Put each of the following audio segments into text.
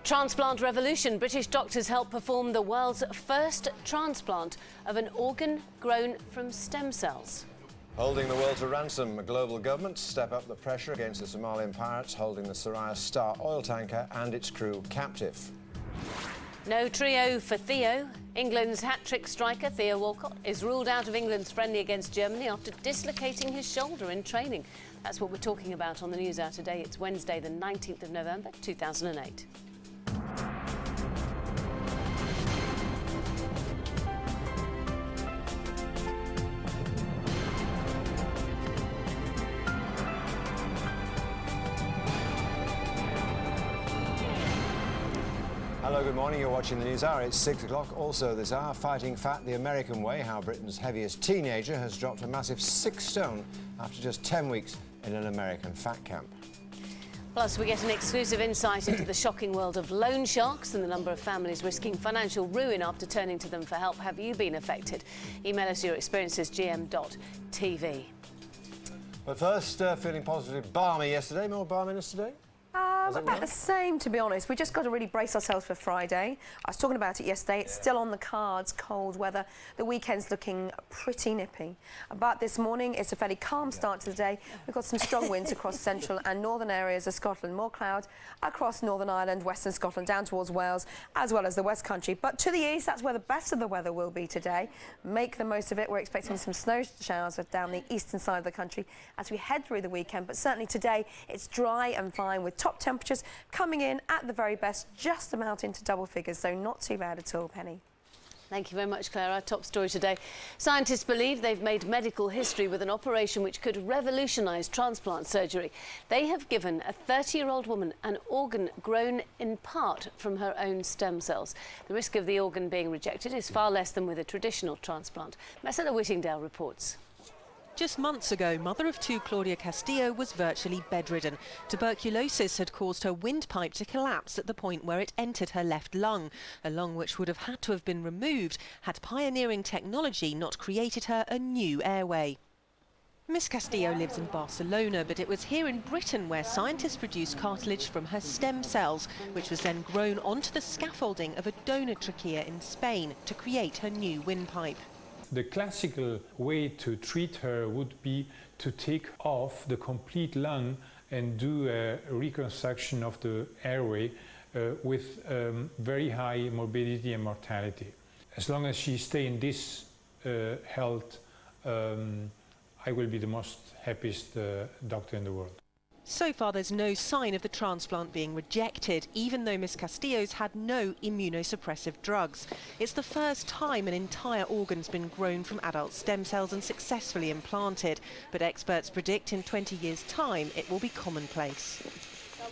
Transplant revolution. British doctors help perform the world's first transplant of an organ grown from stem cells. Holding the world to ransom, global governments step up the pressure against the Somalian pirates holding the Sirius Star oil tanker and its crew captive. No trio for Theo. England's hat-trick striker Theo Walcott is ruled out of England's friendly against Germany after dislocating his shoulder in training. That's what we're talking about on the News Hour today. It's Wednesday, the 19th of November, 2008. Hello, good morning. You're watching the News Hour. It's 6 o'clock. Also this hour, fighting fat the American way, how Britain's heaviest teenager has dropped a massive 6 stone after just 10 weeks in an American fat camp. Plus, we get an exclusive insight into the shocking world of loan sharks and the number of families risking financial ruin after turning to them for help. Have you been affected? Email us your experiences, gm.tv. But first, feeling positively balmy yesterday. More balminess today? About the same, to be honest. We just got to really brace ourselves for Friday. I was talking about it yesterday. It's still on the cards, cold weather. The weekend's looking pretty nippy. But this morning, it's a fairly calm start to the day. We've got some strong winds across central and northern areas of Scotland. More cloud across Northern Ireland, western Scotland, down towards Wales, as well as the West Country. But to the east, that's where the best of the weather will be today. Make the most of it. We're expecting some snow showers down the eastern side of the country as we head through the weekend. But certainly today, it's dry and fine with top temperatures coming in at the very best, just about into double figures, so not too bad at all, Penny. Thank you very much, Claire. Our top story today. Scientists believe they've made medical history with an operation which could revolutionise transplant surgery. They have given a 30-year-old woman an organ grown in part from her own stem cells. The risk of the organ being rejected is far less than with a traditional transplant. Marcella Whittingdale reports. Just months ago, mother of two Claudia Castillo was virtually bedridden. Tuberculosis had caused her windpipe to collapse at the point where it entered her left lung, a lung which would have had to have been removed had pioneering technology not created her a new airway. Miss Castillo lives in Barcelona, but it was here in Britain where scientists produced cartilage from her stem cells, which was then grown onto the scaffolding of a donor trachea in Spain to create her new windpipe. The classical way to treat her would be to take off the complete lung and do a reconstruction of the airway with very high morbidity and mortality. As long as she stays in this health, I will be the most happiest doctor in the world. So far, there's no sign of the transplant being rejected, even though Miss Castillo's had no immunosuppressive drugs. It's the first time an entire organ's been grown from adult stem cells and successfully implanted. But experts predict in 20 years' time it will be commonplace.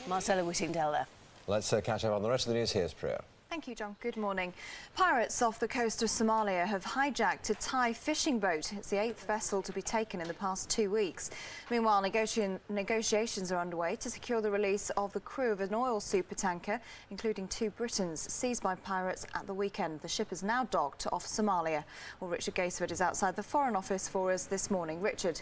Marcella Whittingdale there. Let's catch up on the rest of the news. Here's Priya. Thank you, John. Good morning. Pirates off the coast of Somalia have hijacked a Thai fishing boat. It's the 8th vessel to be taken in the past 2 weeks. Meanwhile, negotiations are underway to secure the release of the crew of an oil supertanker, including 2 Britons, seized by pirates at the weekend. The ship is now docked off Somalia. Well, Richard Gaisford is outside the Foreign Office for us this morning. Richard.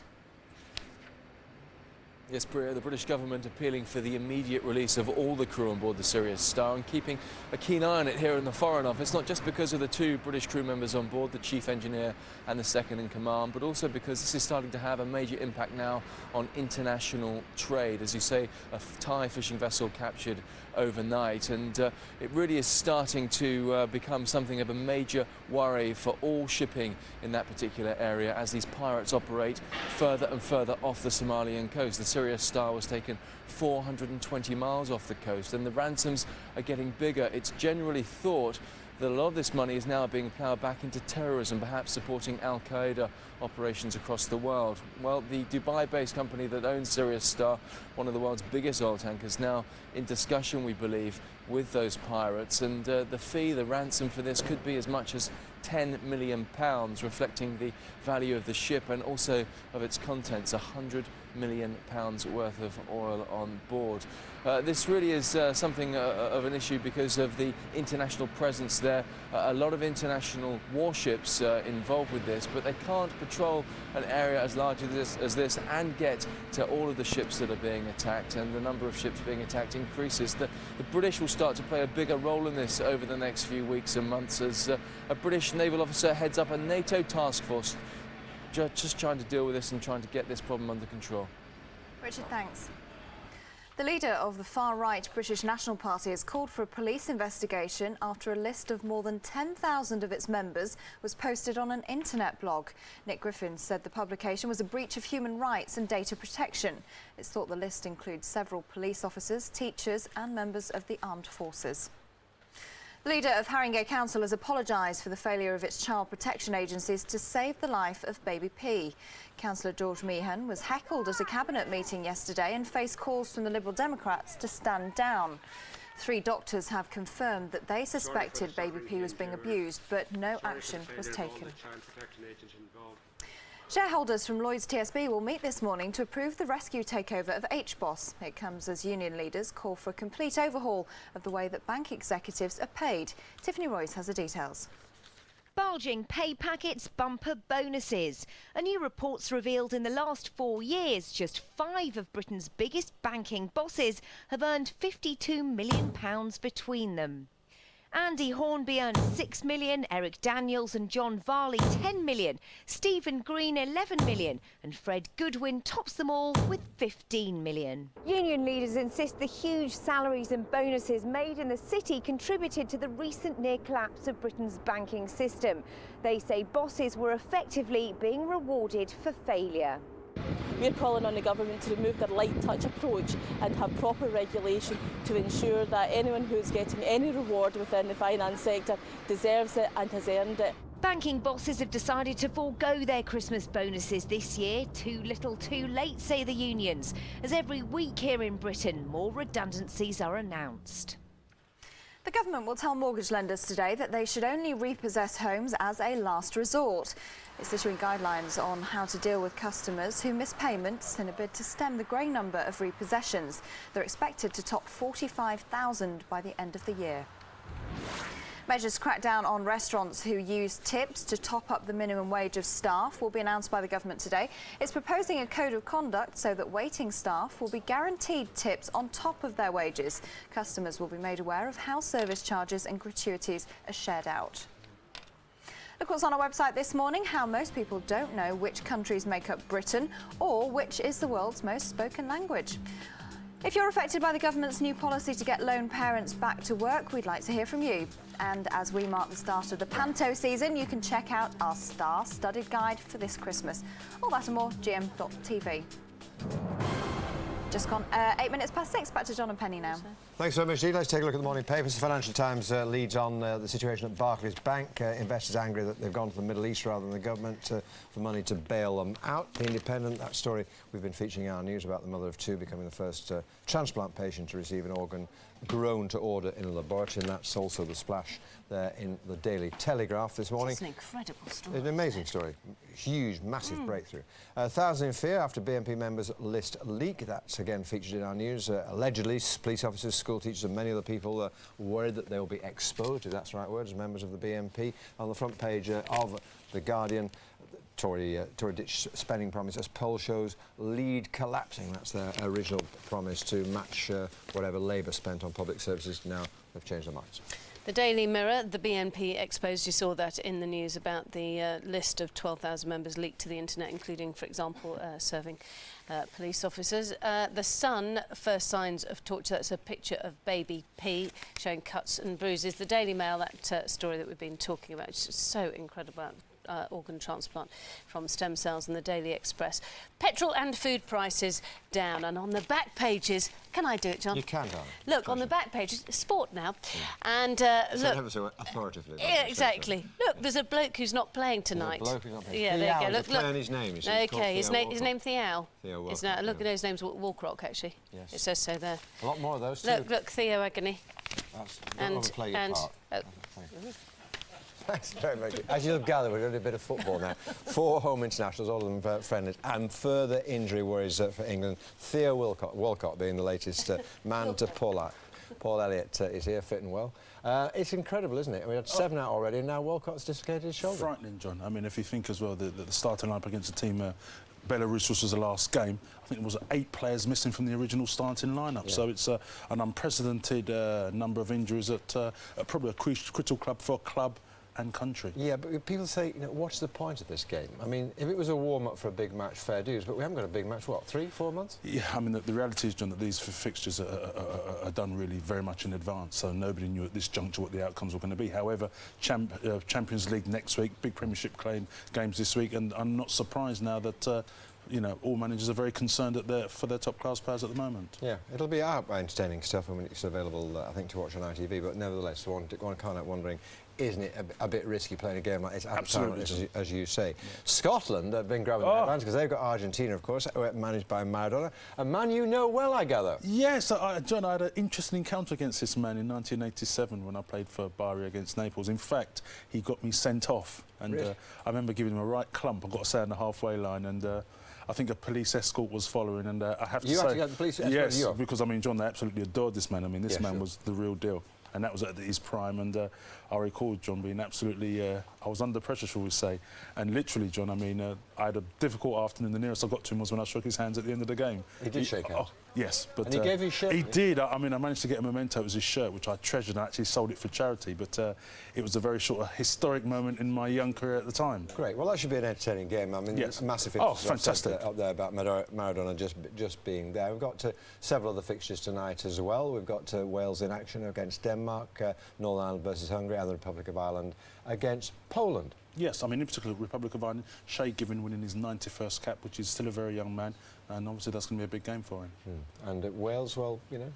Yes, Priya, the British government appealing for the immediate release of all the crew on board the Sirius Star and keeping a keen eye on it here in the Foreign Office, not just because of the 2 British crew members on board, the chief engineer and the second in command, but also because this is starting to have a major impact now on international trade. As you say, a Thai fishing vessel captured overnight, and it really is starting to become something of a major worry for all shipping in that particular area as these pirates operate further and further off the Somalian coast. The Sirius Star was taken 420 miles off the coast, and the ransoms are getting bigger. It's generally thought that a lot of this money is now being ploughed back into terrorism, perhaps supporting Al-Qaeda operations across the world. Well, the Dubai-based company that owns Sirius Star, one of the world's biggest oil tankers, now in discussion, we believe, with those pirates, and the fee, the ransom for this could be as much as £10 million, reflecting the value of the ship and also of its contents, £100 million worth of oil on board. This really is something of an issue because of the international presence there. A lot of international warships involved with this, but they can't patrol an area as large as this and get to all of the ships that are being attacked, and the number of ships being attacked increases. The British will start to play a bigger role in this over the next few weeks and months as a British naval officer heads up a NATO task force just trying to deal with this and trying to get this problem under control. Richard, thanks. The leader of the far-right British National Party has called for a police investigation after a list of more than 10,000 of its members was posted on an internet blog. Nick Griffin said the publication was a breach of human rights and data protection. It's thought the list includes several police officers, teachers and members of the armed forces. The leader of Haringey Council has apologised for the failure of its child protection agencies to save the life of baby P. Councillor George Meehan was heckled at a cabinet meeting yesterday and faced calls from the Liberal Democrats to stand down. 3 doctors have confirmed that they suspected baby P was being abused, but no action was taken. Shareholders from Lloyds TSB will meet this morning to approve the rescue takeover of HBOS. It comes as union leaders call for a complete overhaul of the way that bank executives are paid. Tiffany Royce has the details. Bulging pay packets, bumper bonuses. A new report's revealed in the last 4 years, just 5 of Britain's biggest banking bosses have earned £52 million between them. Andy Hornby earned £6 million, Eric Daniels and John Varley £10 million, Stephen Green £11 million and Fred Goodwin tops them all with £15 million. Union leaders insist the huge salaries and bonuses made in the city contributed to the recent near collapse of Britain's banking system. They say bosses were effectively being rewarded for failure. We're calling on the government to remove their light touch approach and have proper regulation to ensure that anyone who's getting any reward within the finance sector deserves it and has earned it. Banking bosses have decided to forego their Christmas bonuses this year. Too little, too late, say the unions. As every week here in Britain, more redundancies are announced. The government will tell mortgage lenders today that they should only repossess homes as a last resort. It's issuing guidelines on how to deal with customers who miss payments in a bid to stem the growing number of repossessions. They're expected to top 45,000 by the end of the year. Measures to crack down on restaurants who use tips to top up the minimum wage of staff will be announced by the government today. It's proposing a code of conduct so that waiting staff will be guaranteed tips on top of their wages. Customers will be made aware of how service charges and gratuities are shared out. Look what's on our website this morning, how most people don't know which countries make up Britain or which is the world's most spoken language. If you're affected by the government's new policy to get lone parents back to work, we'd like to hear from you. And as we mark the start of the panto season, you can check out our star-studded guide for this Christmas. All that and more, GM.TV. Just gone 8 minutes past 6. Back to John and Penny now. Thanks very much, Dee. Let's take a look at the morning papers. The Financial Times leads on the situation at Barclays Bank. Investors angry that they've gone to the Middle East rather than the government for money to bail them out. The Independent, that story we've been featuring in our news about the mother of 2 becoming the first transplant patient to receive an organ grown to order in a laboratory, and that's also the splash there in the Daily Telegraph this morning. It's an incredible story. It's an amazing story. Huge, massive breakthrough. 1,000 in fear after BNP members list leak. That's again featured in our news. Allegedly, police officers, school teachers and many other people are worried that they will be exposed, if that's the right word, as members of the BNP. On the front page of The Guardian, Tory ditch spending promise as poll shows lead collapsing. That's their original promise to match whatever Labour spent on public services. Now they've changed their minds. The Daily Mirror, the BNP exposed, you saw that in the news about the list of 12,000 members leaked to the internet, including, for example, serving police officers. The Sun, first signs of torture. That's a picture of baby P showing cuts and bruises. The Daily Mail, that story that we've been talking about, it's just so incredible. Organ transplant from stem cells, and the Daily Express. Petrol and food prices down, and on the back pages, can I do it, John? You can, darling. Look, on the back pages, sport now, and look. So authoritatively. Yeah, exactly. Look, there's a bloke who's not playing tonight. There's a bloke who's not playing. Yeah, there you go. Look, look. His name. Okay, his name Theo. Theo Look, Walcott, his name's Walcrock, actually. Yes. It says so there. A lot more of those too. Look, Theo Agony. Don't overplay your part. Oh. Thanks very much. As you'll gather, we're doing a bit of football now. 4 home internationals, all of them friendlies, and further injury worries for England. Theo Walcott being the latest man to pull at. Paul Elliott is here, fit and well. It's incredible, isn't it? We had 7 out already, and now Walcott's dislocated his shoulder. Frightening, John. I mean, if you think as well, the starting lineup against a team Belarus was the last game, I think there was 8 players missing from the original starting lineup. So it's an unprecedented number of injuries at probably a critical club for club and country. Yeah, but people say, you know, what's the point of this game? I mean, if it was a warm-up for a big match, fair dues, but we haven't got a big match, what, 3-4 months? Yeah, I mean, the reality is, John, that these fixtures are done really very much in advance, so nobody knew at this juncture what the outcomes were going to be. However, Champions League next week, big Premiership games this week, and I'm not surprised now that you know, all managers are very concerned for their top-class players at the moment. Yeah, it'll be entertaining stuff when it's available, I think, to watch on ITV, but nevertheless, one can't help wondering, isn't it a bit risky playing a game like this? Absolutely, as you say. Yeah. Scotland have been grabbing the headlines because they've got Argentina, of course, managed by Maradona, a man you know well, I gather. Yes, John, I had an interesting encounter against this man in 1987 when I played for Bari against Naples. In fact, he got me sent off, and really? I remember giving him a right clump. I got to say on the halfway line, and I think a police escort was following, and I have to say... You actually had the police escort? Yes, because, I mean, John, they absolutely adored this man. I mean, this man was the real deal. And that was at his prime, and I recall John being absolutely... I was under pressure, shall we say. And literally, John, I mean, I had a difficult afternoon. The nearest I got to him was when I shook his hands at the end of the game. He did shake hands? Yes, but... And he gave you his shirt? He did. I mean, I managed to get a memento. It was his shirt, which I treasured, and I actually sold it for charity. But it was a very historic moment in my young career at the time. Great. Well, that should be an entertaining game. I mean, yes. Massive fantastic. up there about Maradona just being there. We've got several other fixtures tonight as well. We've got Wales in action against Denmark, Northern Ireland versus Hungary, and the Republic of Ireland against Poland. Yes, I mean, in particular, Republic of Ireland, Shay Given winning his 91st cap, which is still a very young man, and obviously that's going to be a big game for him. And Wales, well, you know,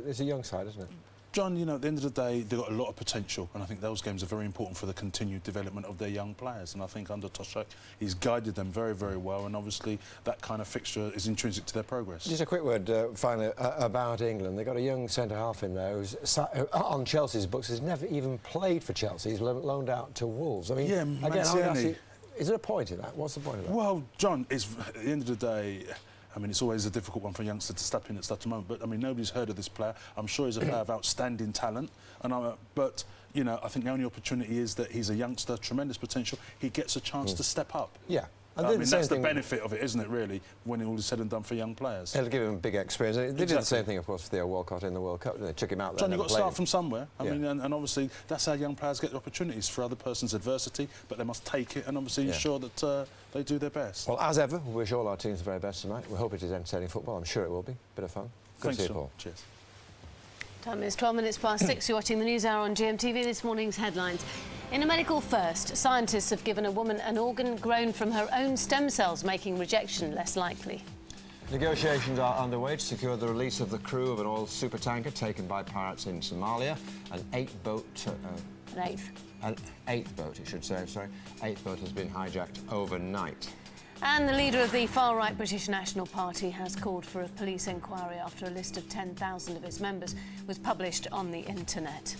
it's a young side, isn't it? John, you know, at the end of the day, they've got a lot of potential, and I think those games are very important for the continued development of their young players. And I think under Toshak, he's guided them very, very well, and obviously that kind of fixture is intrinsic to their progress. Just a quick word, finally, about England. They've got a young centre-half in there who's on Chelsea's books, has never even played for Chelsea. He's loaned out to Wolves. I mean, yeah, again, is there a point in that? What's the point of that? Well, John, at the end of the day, I mean, it's always a difficult one for a youngster to step in at such a moment, but, I mean, nobody's heard of this player. I'm sure he's a player of outstanding talent, but, you know, I think the only opportunity is that he's a youngster, tremendous potential. He gets a chance to step up. Yeah. I mean, that's the benefit of it, isn't it, really, when it all is said and done for young players? It'll give him a big experience. They did the same thing, of course, for Theo Walcott in the World Cup. They took him out there. John, you've got to start from somewhere. I mean, and obviously, that's how young players get the opportunities for other person's adversity, but they must take it and obviously ensure that they do their best. Well, as ever, we wish all our teams the very best tonight. We hope it is entertaining football. I'm sure it will be. Bit of fun. Good to see you, Paul. Cheers. Time is 12 minutes past 6. You're watching the News Hour on GMTV. This morning's headlines. In a medical first, scientists have given a woman an organ grown from her own stem cells, making rejection less likely. Negotiations are underway to secure the release of the crew of an oil supertanker taken by pirates in Somalia. An eighth boat, it should say, sorry. Eighth boat has been hijacked overnight. And the leader of the far-right British National Party has called for a police inquiry after a list of 10,000 of its members was published on the internet.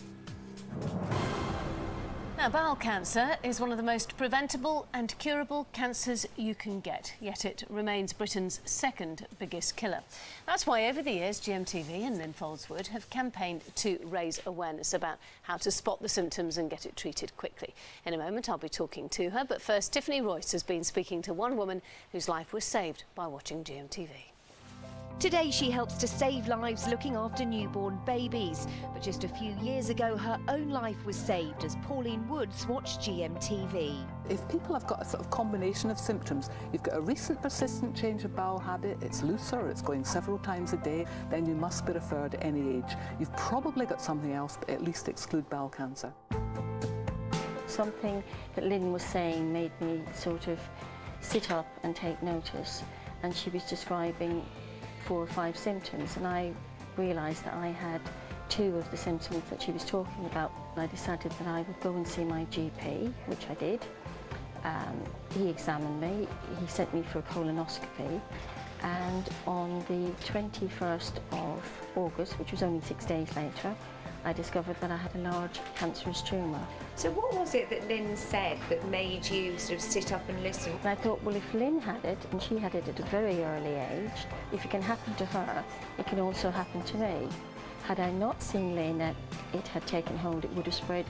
Now, bowel cancer is one of the most preventable and curable cancers you can get, yet it remains Britain's second biggest killer. That's why over the years GMTV and Lynn Foldswood have campaigned to raise awareness about how to spot the symptoms and get it treated quickly. In a moment I'll be talking to her, but first Tiffany Royce has been speaking to one woman whose life was saved by watching GMTV. Today she helps to save lives looking after newborn babies. But just a few years ago, her own life was saved as Pauline Woods watched GMTV. If people have got a sort of combination of symptoms, you've got a recent persistent change of bowel habit, it's looser, it's going several times a day, then you must be referred at any age. You've probably got something else, but at least exclude bowel cancer. Something that Lynn was saying made me sort of sit up and take notice, and she was describing 4 or 5 symptoms, and I realised that I had 2 of the symptoms that she was talking about. I decided that I would go and see my GP, which I did. He examined me, he sent me for a colonoscopy, and on the 21st of August, which was only 6 days later, I discovered that I had a large cancerous tumour. So what was it that Lynn said that made you sort of sit up and listen? And I thought, well, if Lynn had it, and she had it at a very early age, if it can happen to her, it can also happen to me. Had I not seen Lynn, it had taken hold, it would have spread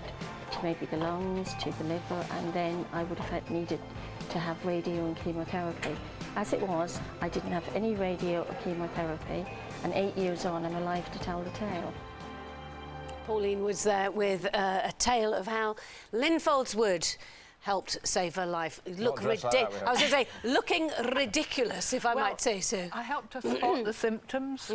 to maybe the lungs, to the liver, and then I would have needed to have radio and chemotherapy. As it was, I didn't have any radio or chemotherapy, and 8 years on, I'm alive to tell the tale. Pauline was there with a tale of how Lynn Foldswood helped save her life. Look dressed like that, I was going to say, looking ridiculous, if I might say so. I helped her spot the symptoms.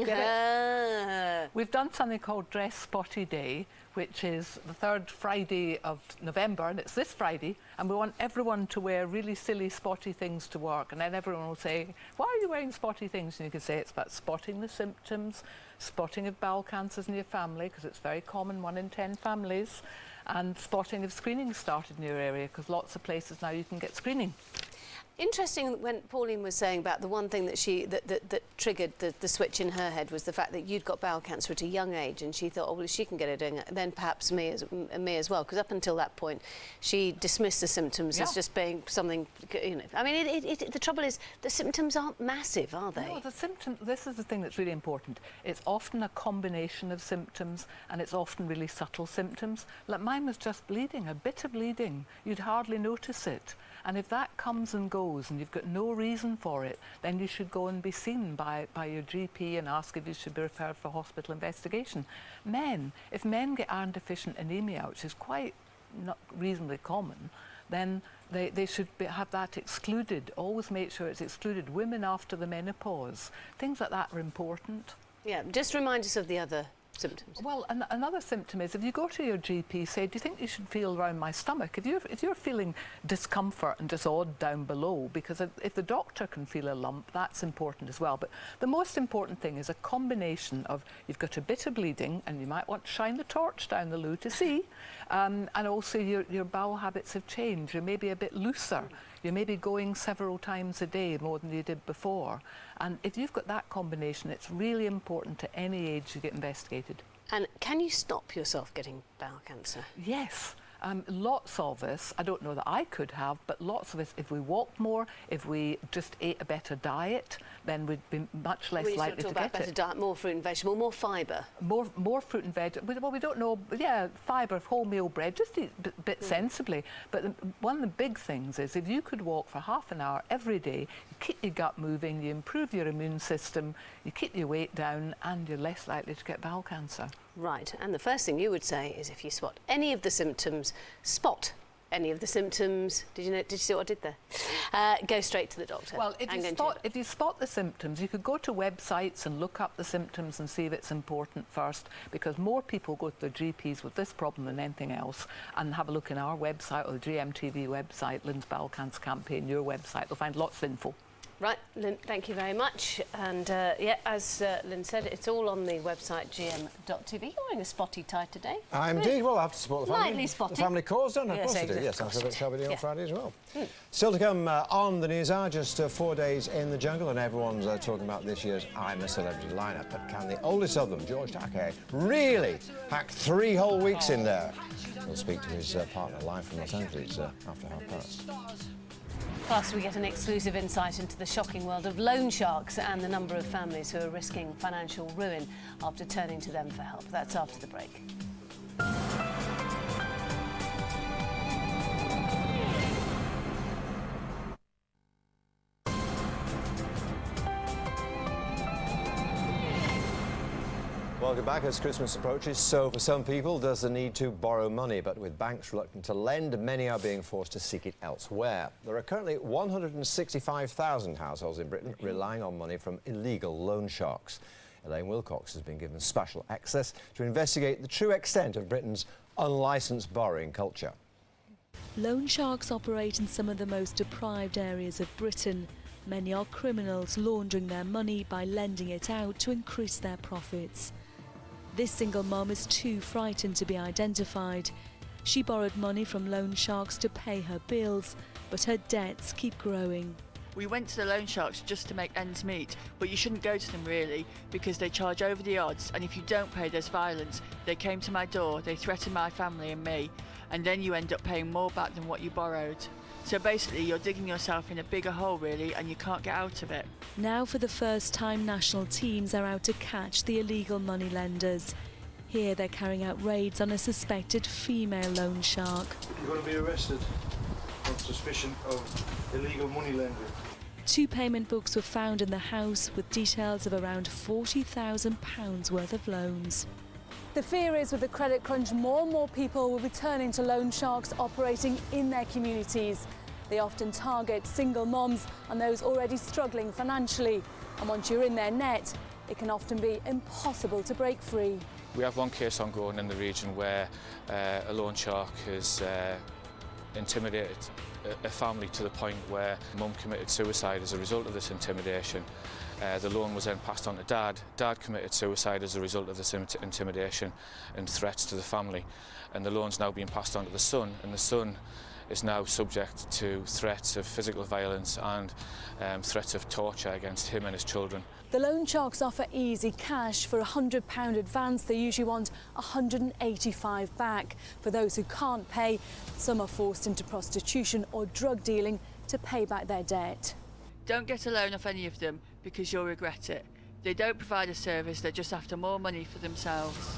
We've done something called Dress Spotty Day, which is the 3rd Friday of November, and it's this Friday, and we want everyone to wear really silly, spotty things to work, and then everyone will say, why are you wearing spotty things? And you can say it's about spotting the symptoms, spotting of bowel cancers in your family, because it's very common, 1 in 10 families, and spotting if screening started in your area, because lots of places now you can get screening. Interesting when Pauline was saying about the one thing that that triggered the switch in her head was the fact that you'd got bowel cancer at a young age, and she thought, oh well, if she can get it, then perhaps me as well. Because up until that point, she dismissed the symptoms as just being something, you know. I mean, the trouble is the symptoms aren't massive, are they? No, the symptom. This is the thing that's really important. It's often a combination of symptoms, and it's often really subtle symptoms. Like mine was just bleeding, a bit of bleeding. You'd hardly notice it. And if that comes and goes and you've got no reason for it, then you should go and be seen by your GP and ask if you should be referred for hospital investigation. If men get iron deficient anemia, which is quite not reasonably common, then they should have that excluded. Always make sure it's excluded. Women after the menopause, things like that are important. Yeah, just remind us of the other symptoms. Well, another symptom is if you go to your GP, say, do you think you should feel around my stomach? If you're feeling discomfort and just odd down below, because if the doctor can feel a lump, that's important as well. But the most important thing is a combination of you've got a bit of bleeding, and you might want to shine the torch down the loo to see, and also your bowel habits have changed. You're maybe a bit looser. You're maybe going several times a day more than you did before. And if you've got that combination, it's really important at any age you get investigated. And can you stop yourself getting bowel cancer? Yes. Lots of us, I don't know that I could have, but lots of us, if we walked more, if we just ate a better diet, then we'd be much less likely to get it. Better diet, more fruit and vegetable, more fibre. More fruit and veg. Well, we don't know. Yeah, fibre, wholemeal bread. Just eat a bit sensibly. But one of the big things is if you could walk for half an hour every day, you keep your gut moving, you improve your immune system, you keep your weight down, and you're less likely to get bowel cancer. Right, and the first thing you would say is if you spot any of the symptoms, did you see what I did there? Go straight to the doctor. Well, if you spot the symptoms, you could go to websites and look up the symptoms and see if it's important first, because more people go to their GPs with this problem than anything else, and have a look in our website or the GMTV website, Lynn's Bowel Cancer Campaign, your website. They'll find lots of info. Right, Lynn, thank you very much. And yeah, as Lynn said, it's all on the website gm.tv. You're wearing a spotty tie today. I'm indeed. Well, I have to support the family. Lightly spotty. The family cause, don't I? Yes, Of course I do. Yes, I'm sure shall be doing on Friday as well. Still to come on the news are just 4 days in the jungle, and everyone's talking about this year's I'm a Celebrity lineup. But can the oldest of them, George Takei, really hack 3 whole weeks in there? We'll speak to his partner live from Los Angeles after 5:30. Plus, we get an exclusive insight into the shocking world of loan sharks and the number of families who are risking financial ruin after turning to them for help. That's after the break. Welcome back. As Christmas approaches, so for some people there's the need to borrow money, but with banks reluctant to lend, many are being forced to seek it elsewhere. There are currently 165,000 households in Britain relying on money from illegal loan sharks. Elaine Wilcox has been given special access to investigate the true extent of Britain's unlicensed borrowing culture. Loan sharks operate in some of the most deprived areas of Britain. Many are criminals laundering their money by lending it out to increase their profits. This single mum is too frightened to be identified. She borrowed money from loan sharks to pay her bills, but her debts keep growing. We went to the loan sharks just to make ends meet, but you shouldn't go to them really, because they charge over the odds, and if you don't pay there's violence. They came to my door, they threatened my family and me, and then you end up paying more back than what you borrowed. So basically you're digging yourself in a bigger hole really, and you can't get out of it. Now for the first time national teams are out to catch the illegal moneylenders. Here they're carrying out raids on a suspected female loan shark. You're going to be arrested on suspicion of illegal money lending. 2 payment books were found in the house with details of around £40,000 worth of loans. The fear is with the credit crunch, more and more people will be turning to loan sharks operating in their communities. They often target single moms and those already struggling financially. And once you're in their net, it can often be impossible to break free. We have one case ongoing in the region where a loan shark has intimidated a family to the point where mum committed suicide as a result of this intimidation. The loan was then passed on to dad. Dad committed suicide as a result of this intimidation and threats to the family. And the loan's now being passed on to the son, and the son is now subject to threats of physical violence and threats of torture against him and his children. The loan sharks offer easy cash. For a £100 advance, they usually want £185 back. For those who can't pay, some are forced into prostitution or drug dealing to pay back their debt. Don't get a loan off any of them because you'll regret it. They don't provide a service, they're just after more money for themselves.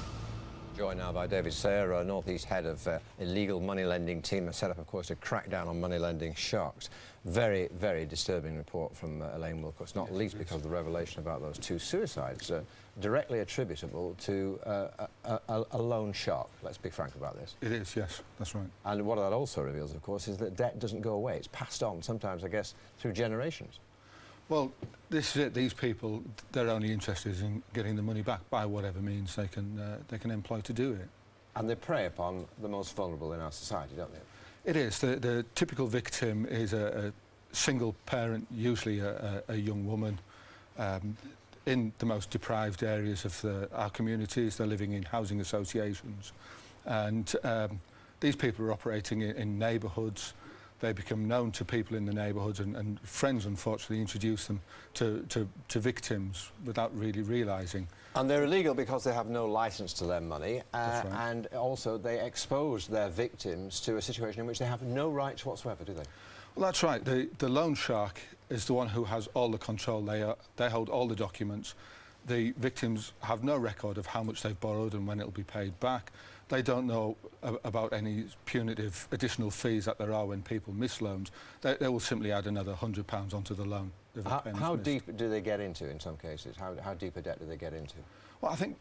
Joined now by David Sayer, North East head of illegal money lending team, set up, of course, to crack down on money lending sharks. Very, very disturbing report from Elaine Wilcox, not least because of the revelation about those 2 suicides, directly attributable to a loan shark. Let's be frank about this. It is, yes, that's right. And what that also reveals, of course, is that debt doesn't go away. It's passed on, sometimes, I guess, through generations. Well, this is it. These people, they're only interested in getting the money back by whatever means they can employ to do it. And they prey upon the most vulnerable in our society, don't they? It is. The typical victim is a single parent, usually a young woman, in the most deprived areas of our communities. They're living in housing associations. And these people are operating in neighbourhoods. They become known to people in the neighbourhoods, and friends, unfortunately, introduce them to victims without really realising. And they're illegal because they have no licence to lend money, That's right. and also they expose their victims to a situation in which they have no rights whatsoever, do they? Well, that's right. The loan shark is the one who has all the control. They hold all the documents. The victims have no record of how much they've borrowed and when it'll be paid back. They don't know about any punitive additional fees that there are when people miss loans. They will simply add another £100 onto the loan. How deep do they get into in some cases? How deep a debt do they get into? Well, I think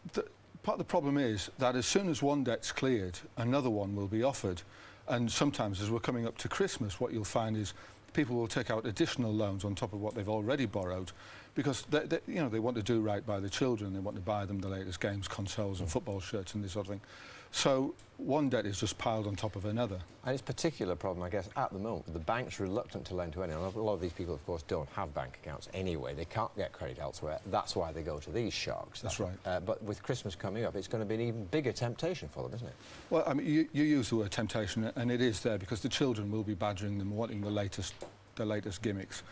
part of the problem is that as soon as one debt's cleared, another one will be offered. And sometimes, as we're coming up to Christmas, what you'll find is people will take out additional loans on top of what they've already borrowed, because they want to do right by the children. They want to buy them the latest games, consoles and football shirts and this sort of thing. So one debt is just piled on top of another. And it's a particular problem, I guess, at the moment. The bank's reluctant to lend to anyone. A lot of these people, of course, don't have bank accounts anyway. They can't get credit elsewhere. That's why they go to these sharks. That's right. But with Christmas coming up, it's going to be an even bigger temptation for them, isn't it? Well, I mean, you use the word temptation, and it is there because the children will be badgering them, wanting the latest gimmicks.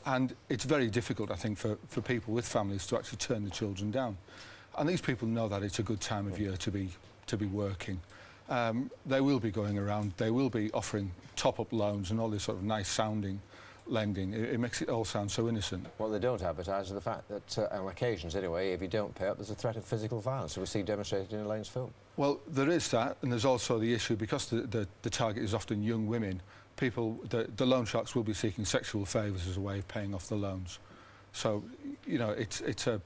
And it's very difficult, I think, for people with families to actually turn the children down. And these people know that it's a good time of year to be working. They will be going around, they will be offering top-up loans and all this sort of nice-sounding lending. It makes it all sound so innocent. What they don't advertise is the fact that, on occasions anyway, if you don't pay up, there's a threat of physical violence, we see demonstrated in Elaine's film. Well, there is that, and there's also the issue, because the target is often young women, the loan sharks will be seeking sexual favours as a way of paying off the loans. So, you know, it's a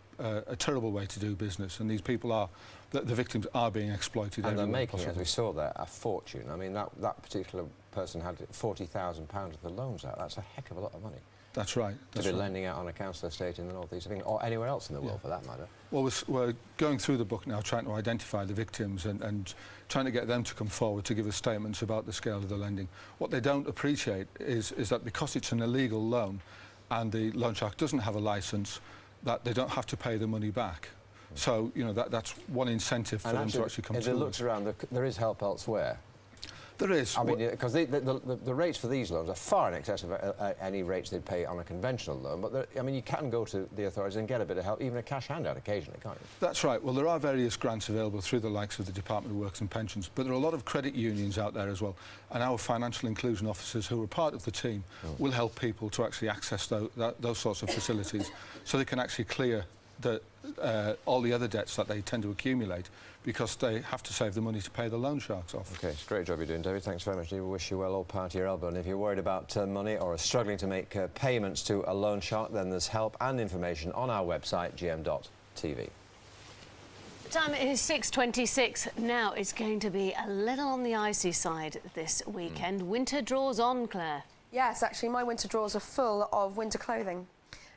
terrible way to do business, and these people the victims are being exploited everywhere and they're making, possible. as we saw there, a fortune. I mean, that particular person had £40,000 of the loans out. That's a heck of a lot of money. That's right. To be lending out on a council estate in the north east of England, or anywhere else in the world for that matter. Well, we're going through the book now, trying to identify the victims and trying to get them to come forward to give us statements about the scale of the lending. What they don't appreciate is that because it's an illegal loan and the loan shark doesn't have a licence, that they don't have to pay the money back. So, you know, that's one incentive for them to actually come to us. If it looks around, there is help elsewhere. There is. I mean, because the rates for these loans are far in excess of any rates they'd pay on a conventional loan. But, I mean, you can go to the authorities and get a bit of help, even a cash handout occasionally, can't you? That's right. Well, there are various grants available through the likes of the Department of Works and Pensions, but there are a lot of credit unions out there as well. And our financial inclusion officers, who are part of the team, will help people to actually access those sorts of facilities so they can actually clear all the other debts that they tend to accumulate, because they have to save the money to pay the loan sharks off. OK, it's a great job you're doing, David. Thanks very much. We wish you well, all power to your elbow. And if you're worried about money or are struggling to make payments to a loan shark, then there's help and information on our website, gm.tv. The time is 6:26. Now it's going to be a little on the icy side this weekend. Winter draws on, Claire. Yes, actually, my winter drawers are full of winter clothing.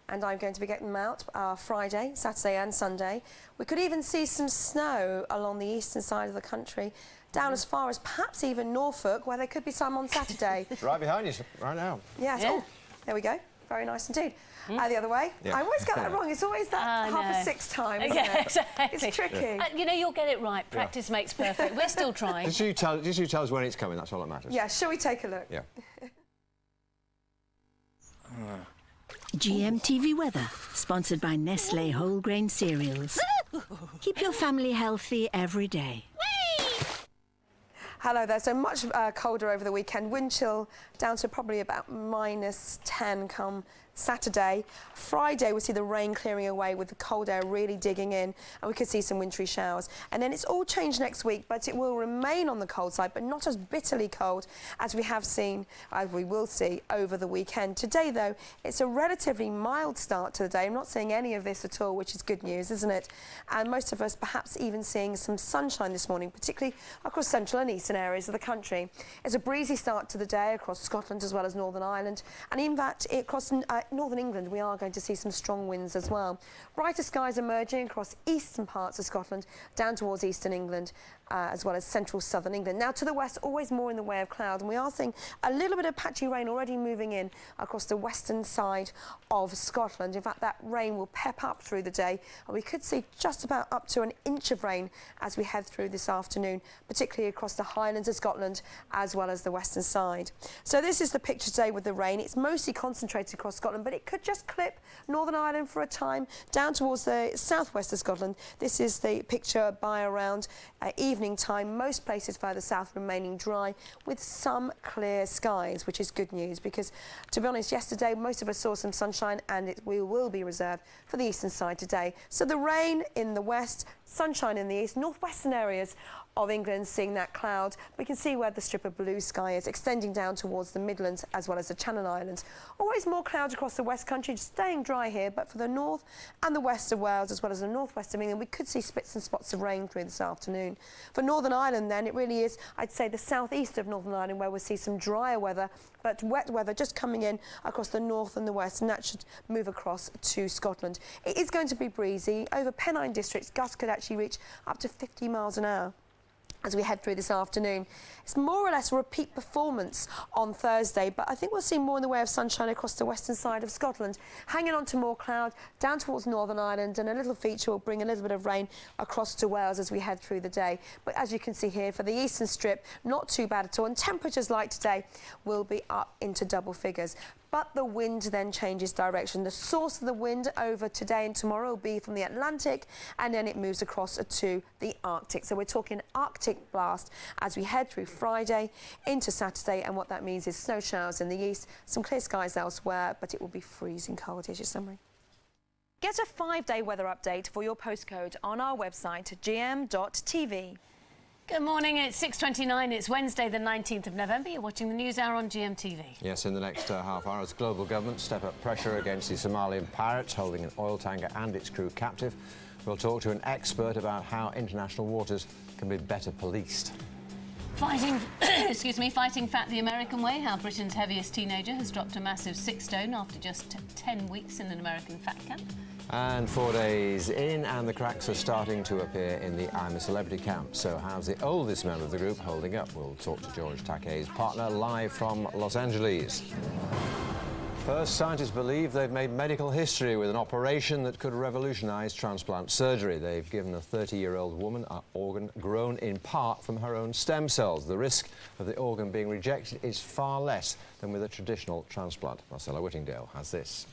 And I'm going to be getting them out Friday, Saturday and Sunday. We could even see some snow along the eastern side of the country, down as far as perhaps even Norfolk, where there could be some on Saturday. Right behind you, right now. Yes. Yeah. Oh, there we go. Very nice indeed. The other way. Yeah. I always get that wrong. It's always that 6:30 time, isn't it? Exactly. It's tricky. You know, you'll get it right. Practice makes perfect. We're still trying. Just you tell us when it's coming. That's all that matters. Yeah. Shall we take a look? Yeah. GMTV weather, sponsored by Nestlé whole grain cereals. Keep your family healthy every day. Hello there. So much colder over the weekend. Wind chill down to probably about -10 come Saturday. Friday, we see the rain clearing away with the cold air really digging in, and we could see some wintry showers. And then it's all changed next week, but it will remain on the cold side, but not as bitterly cold as we have seen, as we will see over the weekend. Today, though, it's a relatively mild start to the day. I'm not seeing any of this at all, which is good news, isn't it? And most of us perhaps even seeing some sunshine this morning, particularly across central and eastern areas of the country. It's a breezy start to the day across Scotland as well as Northern Ireland, and in fact, across Northern England, we are going to see some strong winds as well. Brighter skies emerging across eastern parts of Scotland, down towards eastern England, as well as central southern England. Now to the west, always more in the way of cloud, and we are seeing a little bit of patchy rain already moving in across the western side of Scotland. In fact, that rain will pep up through the day, and we could see just about up to an inch of rain as we head through this afternoon, particularly across the Highlands of Scotland as well as the western side. So this is the picture today with the rain. It's mostly concentrated across Scotland, but it could just clip Northern Ireland for a time down towards the southwest of Scotland. This is the picture by around evening time. Most places further south remaining dry with some clear skies, which is good news because, to be honest, yesterday most of us saw some sunshine, and it will be reserved for the eastern side today. So the rain in the west, sunshine in the east, northwestern areas of England seeing that cloud. We can see where the strip of blue sky is extending down towards the Midlands as well as the Channel Islands. Always more clouds across the West Country, staying dry here, but for the north and the west of Wales as well as the northwest of England, we could see spits and spots of rain through this afternoon. For Northern Ireland then, it really is, I'd say, the southeast of Northern Ireland where we'll see some drier weather, but wet weather just coming in across the north and the west, and that should move across to Scotland. It is going to be breezy. Over Pennine districts, gusts could actually reach up to 50 miles an hour. As we head through this afternoon. It's more or less a repeat performance on Thursday, but I think we'll see more in the way of sunshine across the western side of Scotland, hanging on to more cloud down towards Northern Ireland, and a little feature will bring a little bit of rain across to Wales as we head through the day. But as you can see here, for the eastern strip, not too bad at all, and temperatures like today will be up into double figures. But the wind then changes direction. The source of the wind over today and tomorrow will be from the Atlantic, and then it moves across to the Arctic. So we're talking Arctic blast as we head through Friday into Saturday, and what that means is snow showers in the east, some clear skies elsewhere, but it will be freezing cold. Here's your summary. Get a 5-day weather update for your postcode on our website, gm.tv. Good morning, it's 6:29, it's Wednesday the 19th of November. You're watching the News Hour on GMTV. Yes, in the next half hour, as global governments step up pressure against the Somalian pirates holding an oil tanker and its crew captive, we'll talk to an expert about how international waters can be better policed. Fighting fat the American way, how Britain's heaviest teenager has dropped a massive 6 stone after just 10 weeks in an American fat camp. And 4 days in, and the cracks are starting to appear in the I'm a Celebrity camp. So how's the oldest member of the group holding up? We'll talk to George Takei's partner live from Los Angeles. First, scientists believe they've made medical history with an operation that could revolutionise transplant surgery. They've given a 30-year-old woman an organ grown in part from her own stem cells. The risk of the organ being rejected is far less than with a traditional transplant. Marcella Whittingdale has this.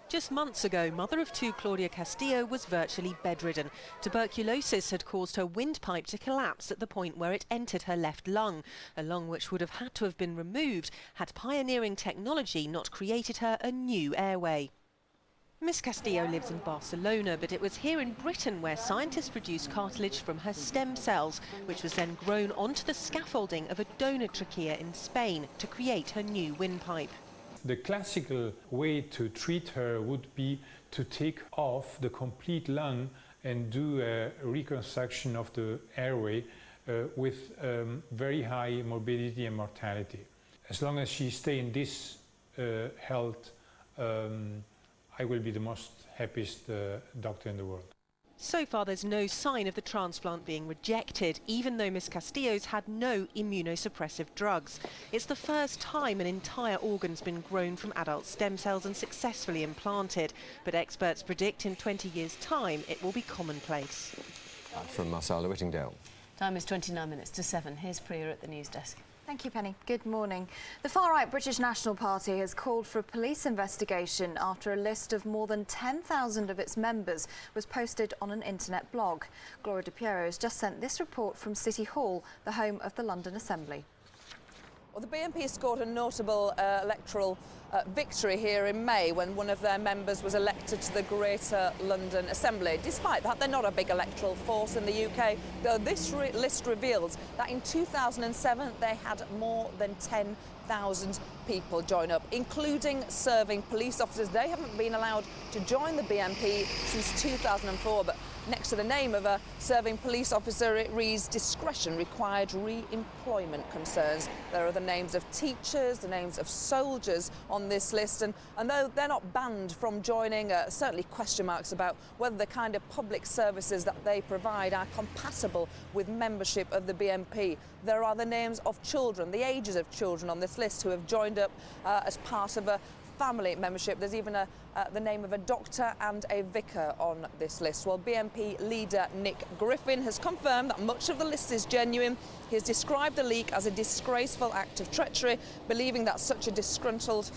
Just months ago, mother of 2 Claudia Castillo was virtually bedridden. Tuberculosis had caused her windpipe to collapse at the point where it entered her left lung, a lung which would have had to have been removed had pioneering technology not created her a new airway. Miss Castillo lives in Barcelona, but it was here in Britain where scientists produced cartilage from her stem cells, which was then grown onto the scaffolding of a donor trachea in Spain to create her new windpipe. The classical way to treat her would be to take off the complete lung and do a reconstruction of the airway with very high morbidity and mortality. As long as she stays in this health, I will be the most happiest doctor in the world. So far there's no sign of the transplant being rejected, even though Miss Castillo's had no immunosuppressive drugs. It's the first time an entire organ's been grown from adult stem cells and successfully implanted, but experts predict in 20 years' time it will be commonplace. From Marcella Whittingdale. Time is 29 minutes to 7. Here's Priya at the news desk. Thank you, Penny. Good morning. The far-right British National Party has called for a police investigation after a list of more than 10,000 of its members was posted on an internet blog. Gloria De Piero has just sent this report from City Hall, the home of the London Assembly. Well, the BNP scored a notable electoral victory here in May when one of their members was elected to the Greater London Assembly. Despite that, they're not a big electoral force in the UK, though this list reveals that in 2007 they had more than 10,000 people join up, including serving police officers. They haven't been allowed to join the BNP since 2004, but next to the name of a serving police officer, it reads discretion required re-employment concerns. There are the names of teachers, the names of soldiers on this list, and though they're not banned from joining, certainly question marks about whether the kind of public services that they provide are compatible with membership of the BNP. There are the names of children, the ages of children on this list who have joined up as part of a family membership. There's even the name of a doctor and a vicar on this list. Well, BNP leader Nick Griffin has confirmed that much of the list is genuine. He has described the leak as a disgraceful act of treachery, believing that such a disgruntled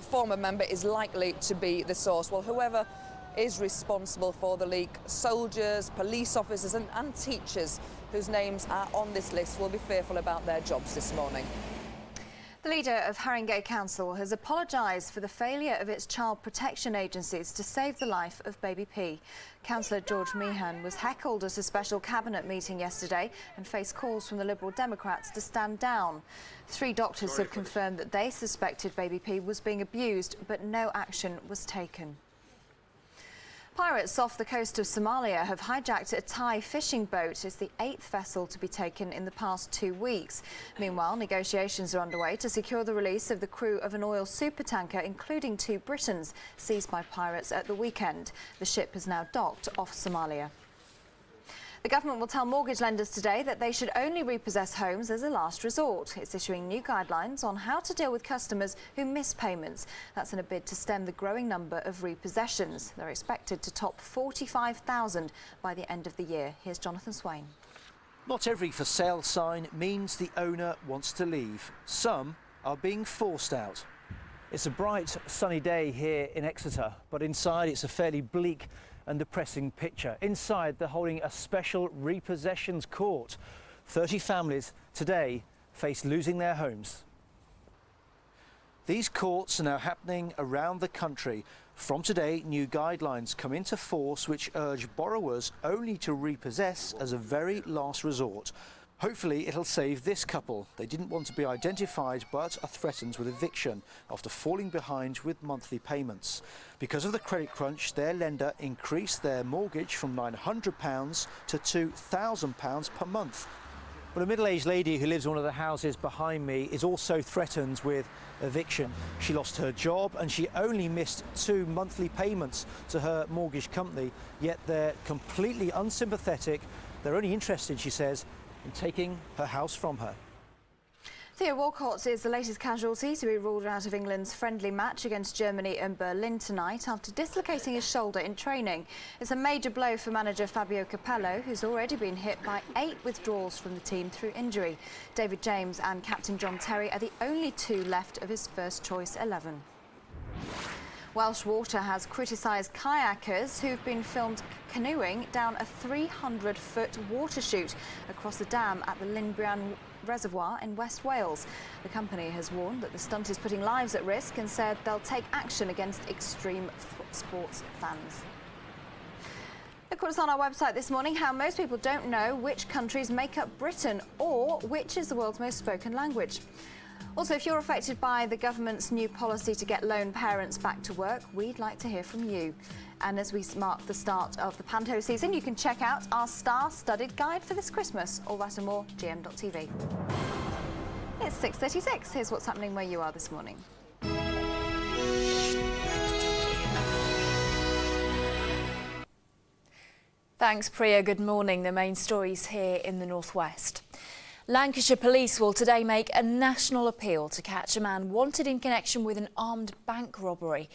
former member is likely to be the source. Well, whoever is responsible for the leak, soldiers, police officers and teachers whose names are on this list will be fearful about their jobs this morning. The leader of Haringey Council has apologised for the failure of its child protection agencies to save the life of baby P. Councillor George Meehan was heckled at a special cabinet meeting yesterday and faced calls from the Liberal Democrats to stand down. 3 doctors have confirmed that they suspected baby P was being abused, but no action was taken. Pirates off the coast of Somalia have hijacked a Thai fishing boat. It's the 8th vessel to be taken in the past 2 weeks. Meanwhile, negotiations are underway to secure the release of the crew of an oil supertanker, including 2 Britons, seized by pirates at the weekend. The ship has now docked off Somalia. The government will tell mortgage lenders today that they should only repossess homes as a last resort. It's issuing new guidelines on how to deal with customers who miss payments. That's in a bid to stem the growing number of repossessions. They're expected to top 45,000 by the end of the year. Here's Jonathan Swain. Not every for sale sign means the owner wants to leave. Some are being forced out. It's a bright, sunny day here in Exeter, but inside it's a fairly bleak and depressing picture. Inside, they're holding a special repossessions court. 30 families today face losing their homes. These courts are now happening around the country. From today, new guidelines come into force which urge borrowers only to repossess as a very last resort. Hopefully it'll save this couple. They didn't want to be identified but are threatened with eviction after falling behind with monthly payments. Because of the credit crunch, their lender increased their mortgage from £900 to £2,000 per month. Well, a middle-aged lady who lives in one of the houses behind me is also threatened with eviction. She lost her job and she only missed 2 monthly payments to her mortgage company, yet they're completely unsympathetic. They're only interested, she says, in taking her house from her. Theo Walcott is the latest casualty to be ruled out of England's friendly match against Germany in Berlin tonight after dislocating his shoulder in training. It's a major blow for manager Fabio Capello, who's already been hit by 8 withdrawals from the team through injury. David James and captain John Terry are the only 2 left of his first-choice 11. Welsh Water has criticised kayakers who've been filmed canoeing down a 300-foot water chute across the dam at the Llynbrian Reservoir in West Wales. The company has warned that the stunt is putting lives at risk and said they'll take action against extreme sports fans. Of course, on our website this morning, how most people don't know which countries make up Britain or which is the world's most spoken language. Also, if you're affected by the government's new policy to get lone parents back to work, we'd like to hear from you. And as we mark the start of the panto season, you can check out our star-studded guide for this Christmas. All that and more, GM.tv. It's 6:36. Here's what's happening where you are this morning. Thanks, Priya. Good morning. The main stories here in the northwest. Lancashire Police will today make a national appeal to catch a man wanted in connection with an armed bank robbery.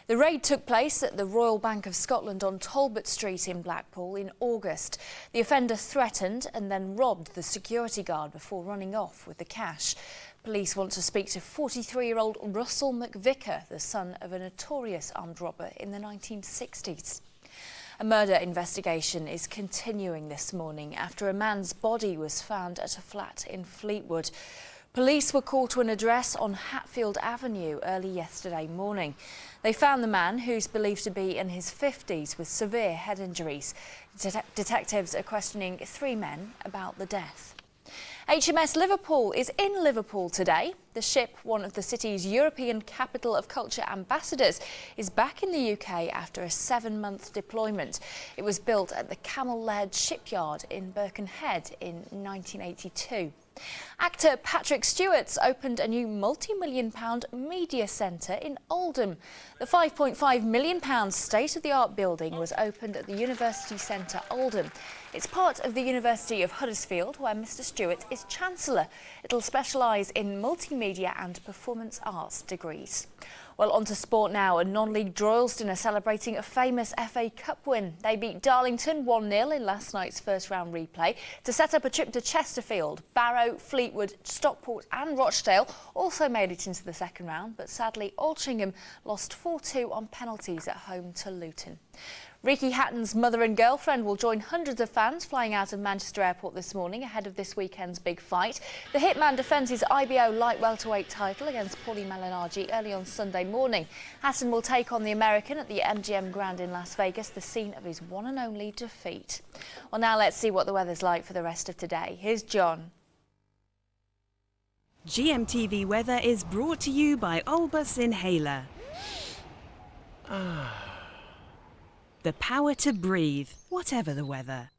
The raid took place at the Royal Bank of Scotland on Talbot Street in Blackpool in August. The offender threatened and then robbed the security guard before running off with the cash. Police want to speak to 43-year-old Russell McVicker, the son of a notorious armed robber in the 1960s. A murder investigation is continuing this morning after a man's body was found at a flat in Fleetwood. Police were called to an address on Hatfield Avenue early yesterday morning. They found the man, who's believed to be in his 50s, with severe head injuries. Detectives are questioning 3 men about the death. HMS Liverpool is in Liverpool today. The ship, one of the city's European Capital of Culture ambassadors, is back in the UK after a 7-month deployment. It was built at the Camel-Laird shipyard in Birkenhead in 1982. Actor Patrick Stewart's opened a new multi-million-pound media centre in Oldham. The £5.5 million state-of-the-art building was opened at the University Centre Oldham. It's part of the University of Huddersfield, where Mr Stewart is Chancellor. It'll specialise in multimedia and performance arts degrees. Well, on to sport now, and non-league Droylsden are celebrating a famous FA Cup win. They beat Darlington 1-0 in last night's first-round replay to set up a trip to Chesterfield. Barrow, Fleetwood, Stockport and Rochdale also made it into the second round, but sadly Altrincham lost 4-2 on penalties at home to Luton. Ricky Hatton's mother and girlfriend will join hundreds of fans flying out of Manchester Airport this morning ahead of this weekend's big fight. The hitman defends his IBO light welterweight title against Paulie Malignaggi early on Sunday morning. Hatton will take on the American at the MGM Grand in Las Vegas, the scene of his one and only defeat. Well, now let's see what the weather's like for the rest of today. Here's John. GMTV weather is brought to you by Olbus Inhaler. The power to breathe, whatever the weather.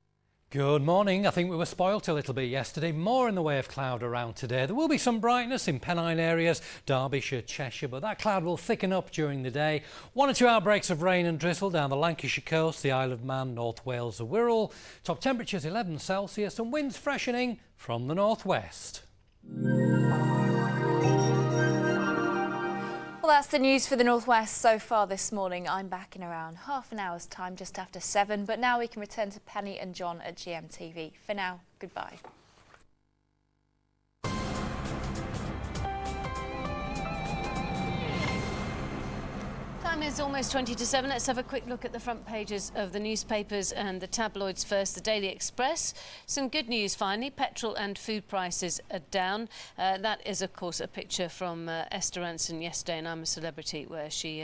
Good morning. I think we were spoilt a little bit yesterday. More in the way of cloud around today. There will be some brightness in Pennine areas, Derbyshire, Cheshire, but that cloud will thicken up during the day. 1 or 2 outbreaks of rain and drizzle down the Lancashire coast, the Isle of Man, North Wales, the Wirral. Top temperatures 11 Celsius and winds freshening from the northwest. Well, that's the news for the northwest so far this morning. I'm back in around half an hour's time, just after 7. But now we can return to Penny and John at GMTV. For now, goodbye. Time is almost 20 to 7. Let's have a quick look at the front pages of the newspapers and the tabloids first. The Daily Express. Some good news finally. Petrol and food prices are down. That is, of course, a picture from Esther Ranson yesterday in I'm a Celebrity, where she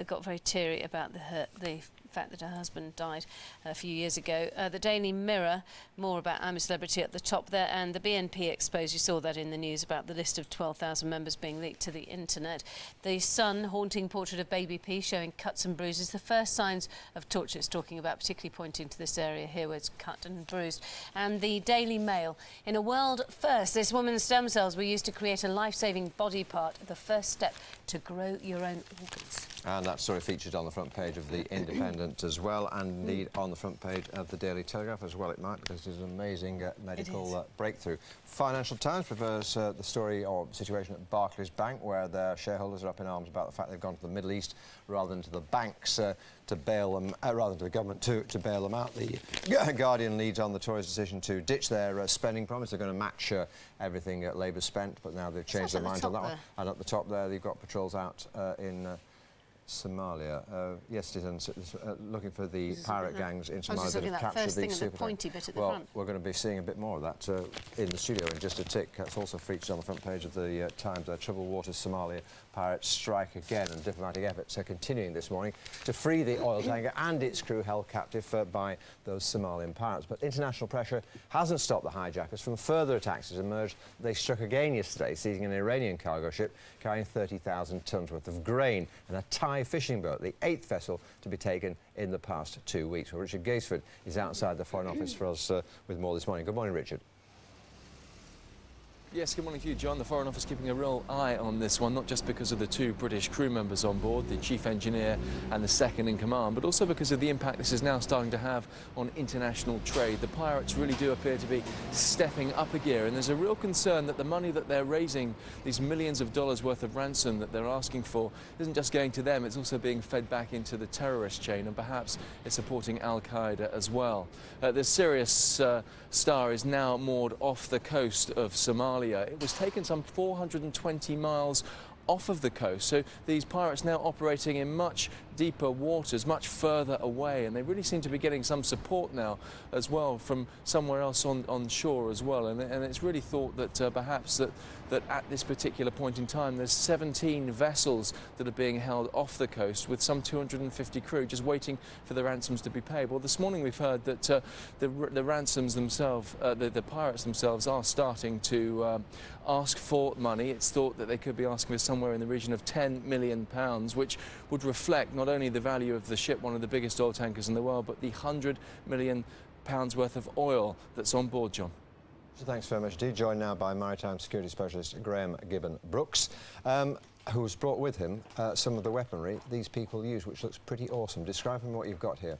got very teary about the fact that her husband died a few years ago. The Daily Mirror, more about I'm a Celebrity at the top there, and the BNP exposed, you saw that in the news, about the list of 12,000 members being leaked to the internet. The Sun, haunting portrait of baby P showing cuts and bruises, the first signs of torture it's talking about, particularly pointing to this area here where it's cut and bruised. And the Daily Mail, in a world first, this woman's stem cells were used to create a life-saving body part, the first step to grow your own organs. And that story featured on the front page of The Independent as well, and indeed on the front page of the Daily Telegraph as well, it might, because it's an amazing medical breakthrough. Financial Times prefers the story or situation at Barclays Bank, where their shareholders are up in arms about the fact they've gone to the Middle East rather than to the banks to bail them, rather than to the government to bail them out. The Guardian leads on the Tories' decision to ditch their spending promise. They're going to match everything Labour spent, but now they've changed their minds on that one. And at the top there, you've got patrols out in Somalia. Yes, it is looking for the pirate gangs in Somalia that have captured these super pointy bit at the well, front. we're going to be seeing a bit more of that in the studio in just a tick. That's also featured on the front page of the Times. Troubled waters, Somalia pirates strike again, and diplomatic efforts are continuing this morning to free the oil tanker and its crew held captive by those Somalian pirates. But international pressure hasn't stopped the hijackers from further attacks as emerged. They struck again yesterday, seizing an Iranian cargo ship carrying 30,000 tonnes worth of grain and a Thai fishing boat, the 8th vessel to be taken in the past 2 weeks. Well, Richard Gaisford is outside the Foreign Office for us with more this morning. Good morning, Richard. Yes, good morning to you, John. The Foreign Office keeping a real eye on this one, not just because of the 2 British crew members on board, the chief engineer and the second in command, but also because of the impact this is now starting to have on international trade. The pirates really do appear to be stepping up a gear, and there's a real concern that the money that they're raising, these millions of dollars worth of ransom that they're asking for, isn't just going to them, it's also being fed back into the terrorist chain, and perhaps it's supporting Al-Qaeda as well. The Sirius Star is now moored off the coast of Somalia. It was taken some 420 miles off of the coast, so these pirates now operating in much deeper waters, much further away, and they really seem to be getting some support now as well from somewhere else on shore as well, and it's really thought that perhaps that at this particular point in time there's 17 vessels that are being held off the coast with some 250 crew just waiting for the ransoms to be paid. Well, this morning we've heard that the ransoms themselves, the pirates themselves are starting to ask for money. It's thought that they could be asking for somewhere in the region of £10 million, which would reflect not only the value of the ship, one of the biggest oil tankers in the world, but the £100 million worth of oil that's on board, John. So thanks very much indeed. Joined now by maritime security specialist Graham Gibbon-Brooks, who's brought with him some of the weaponry these people use, which looks pretty awesome. Describe me what you've got here.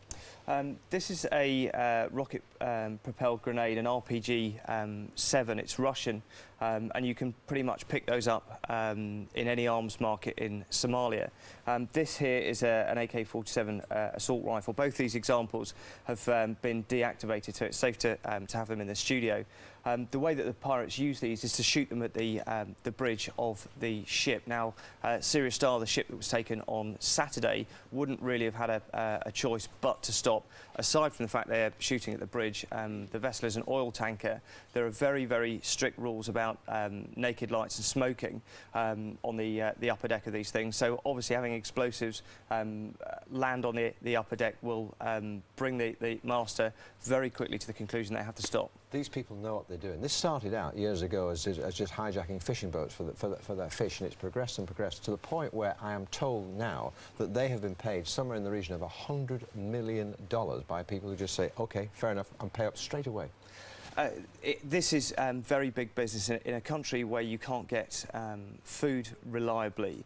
This is a rocket-propelled grenade, an RPG-7. It's Russian, and you can pretty much pick those up in any arms market in Somalia. This here is an AK-47 assault rifle. Both these examples have been deactivated, so it's safe to have them in the studio. The way that the pirates use these is to shoot them at the bridge of the ship. Now, Sirius Star, the ship that was taken on Saturday, wouldn't really have had a choice but to stop. Aside from the fact they're shooting at the bridge, the vessel is an oil tanker. There are very, very strict rules about naked lights and smoking on the upper deck of these things. So obviously having explosives land on the upper deck will bring the master very quickly to the conclusion they have to stop. These people know what they're doing. This started out years ago as just hijacking fishing boats for their fish, and it's progressed and progressed to the point where I am told now that they have been paid somewhere in the region of $100 million by people who just say, OK, fair enough, and pay up straight away. This is very big business in a country where you can't get food reliably.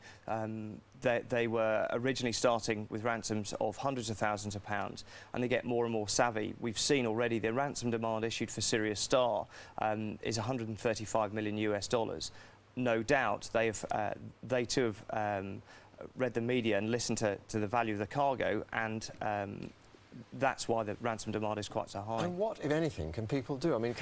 They were originally starting with ransoms of hundreds of thousands of pounds, and they get more and more savvy. We've seen already the ransom demand issued for Sirius Star is $135 million. No doubt they too have read the media and listened to the value of the cargo, and that's why the ransom demand is quite so high. And what, if anything, can people do? I mean,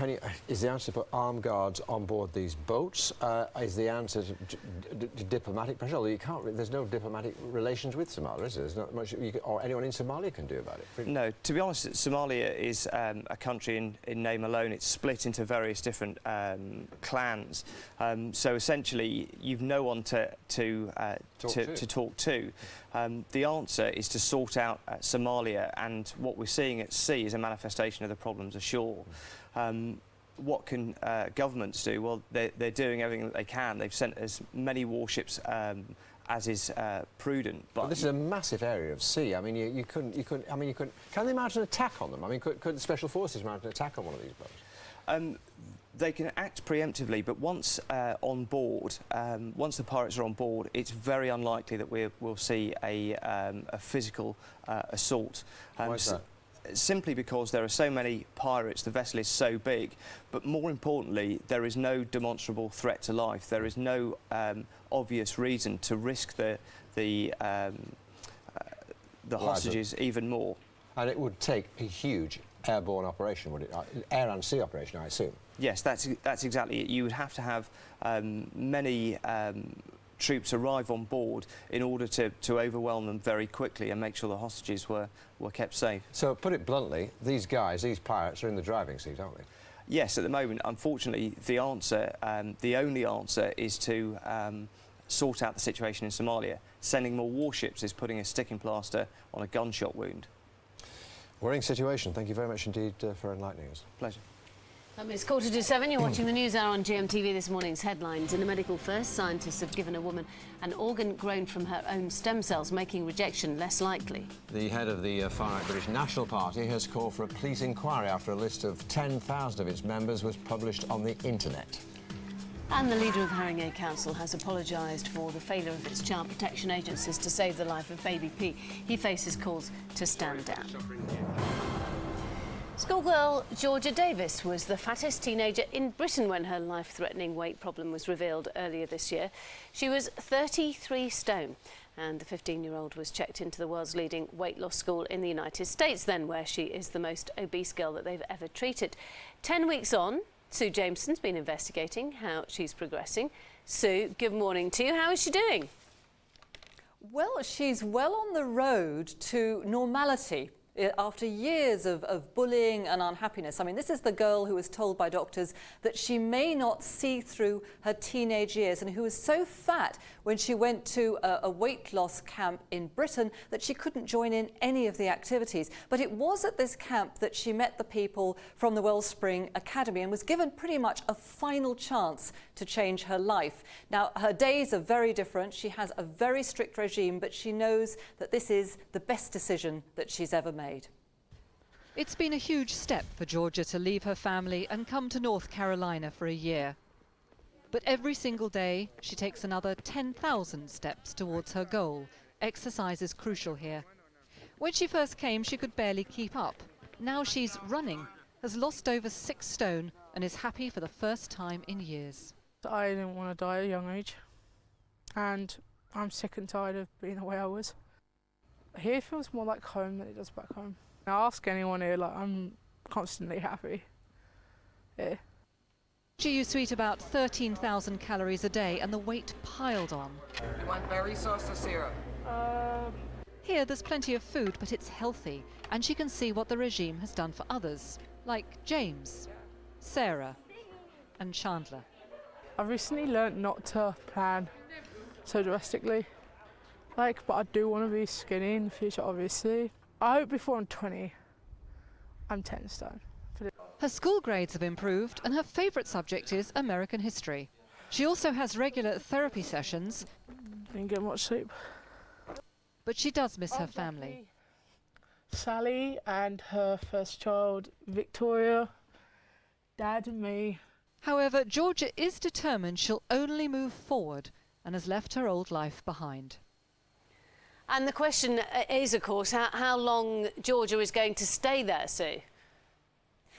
is the answer to put armed guards on board these boats? Is the answer to diplomatic pressure? Although you can't, there's no diplomatic relations with Somalia, is there? There's not much or anyone in Somalia can do about it. No, to be honest, Somalia is a country in name alone. It's split into various different clans. So essentially, you've no one to talk to. The answer is to sort out Somalia, and what we're seeing at sea is a manifestation of the problems ashore. What can governments do? Well, they're doing everything that they can. They've sent as many warships as is prudent. But this is a massive area of sea. I mean, you couldn't. Can they mount an attack on them? I mean, could the special forces mount an attack on one of these boats? They can act preemptively, but once on board, once the pirates are on board, it's very unlikely that we'll see a physical assault. Why is that? Simply because there are so many pirates, the vessel is so big, but more importantly, there is no demonstrable threat to life. There is no obvious reason to risk the hostages even more. And it would take a huge airborne operation, would it? Air and sea operation, I assume. Yes, that's exactly it. You would have to have many troops arrive on board in order to overwhelm them very quickly and make sure the hostages were kept safe. So, put it bluntly, these guys, these pirates, are in the driving seat, aren't they? Yes, at the moment, unfortunately, the answer, the only answer, is to sort out the situation in Somalia. Sending more warships is putting a sticking plaster on a gunshot wound. Worrying situation. Thank you very much indeed for enlightening us. Pleasure. It's 6:45. You're watching the news hour on GMTV. This morning's headlines. In a medical first, scientists have given a woman an organ grown from her own stem cells, making rejection less likely. The head of the far-right British National Party has called for a police inquiry after a list of 10,000 of its members was published on the internet. And the leader of Haringey Council has apologised for the failure of its child protection agencies to save the life of baby P. He faces calls to stand down. Schoolgirl Georgia Davis was the fattest teenager in Britain when her life-threatening weight problem was revealed earlier this year. She was 33 stone, and the 15-year-old was checked into the world's leading weight loss school in the United States then, where she is the most obese girl that they've ever treated. 10 weeks on, Sue Jameson's been investigating how she's progressing. Sue, good morning to you. How is she doing? Well, she's well on the road to normality after years of bullying and unhappiness. I mean, this is the girl who was told by doctors that she may not see through her teenage years and who was so fat when she went to a weight loss camp in Britain that she couldn't join in any of the activities. But it was at this camp that she met the people from the Wellspring Academy and was given pretty much a final chance to change her life. Now, her days are very different. She has a very strict regime, but she knows that this is the best decision that she's ever made. It's been a huge step for Georgia to leave her family and come to North Carolina for a year. But every single day, she takes another 10,000 steps towards her goal. Exercise is crucial here. When she first came, she could barely keep up. Now she's running, has lost over 6 stone and is happy for the first time in years. I didn't want to die at a young age, and I'm sick and tired of being the way I was. Here feels more like home than it does back home. I ask anyone here, like, I'm constantly happy here. She used to eat about 13,000 calories a day and the weight piled on. You want berry sauce or syrup? Here there's plenty of food, but it's healthy, and she can see what the regime has done for others, like James, Sarah and Chandler. I've recently learnt not to plan so drastically, but I do want to be skinny in the future, obviously. I hope before I'm 20, I'm 10 stone. Her school grades have improved and her favourite subject is American history. She also has regular therapy sessions. Didn't get much sleep. But she does miss her family. Sally and her first child, Victoria, Dad and me. However, Georgia is determined she'll only move forward and has left her old life behind. And the question is, of course, how long Georgia is going to stay there, Sue?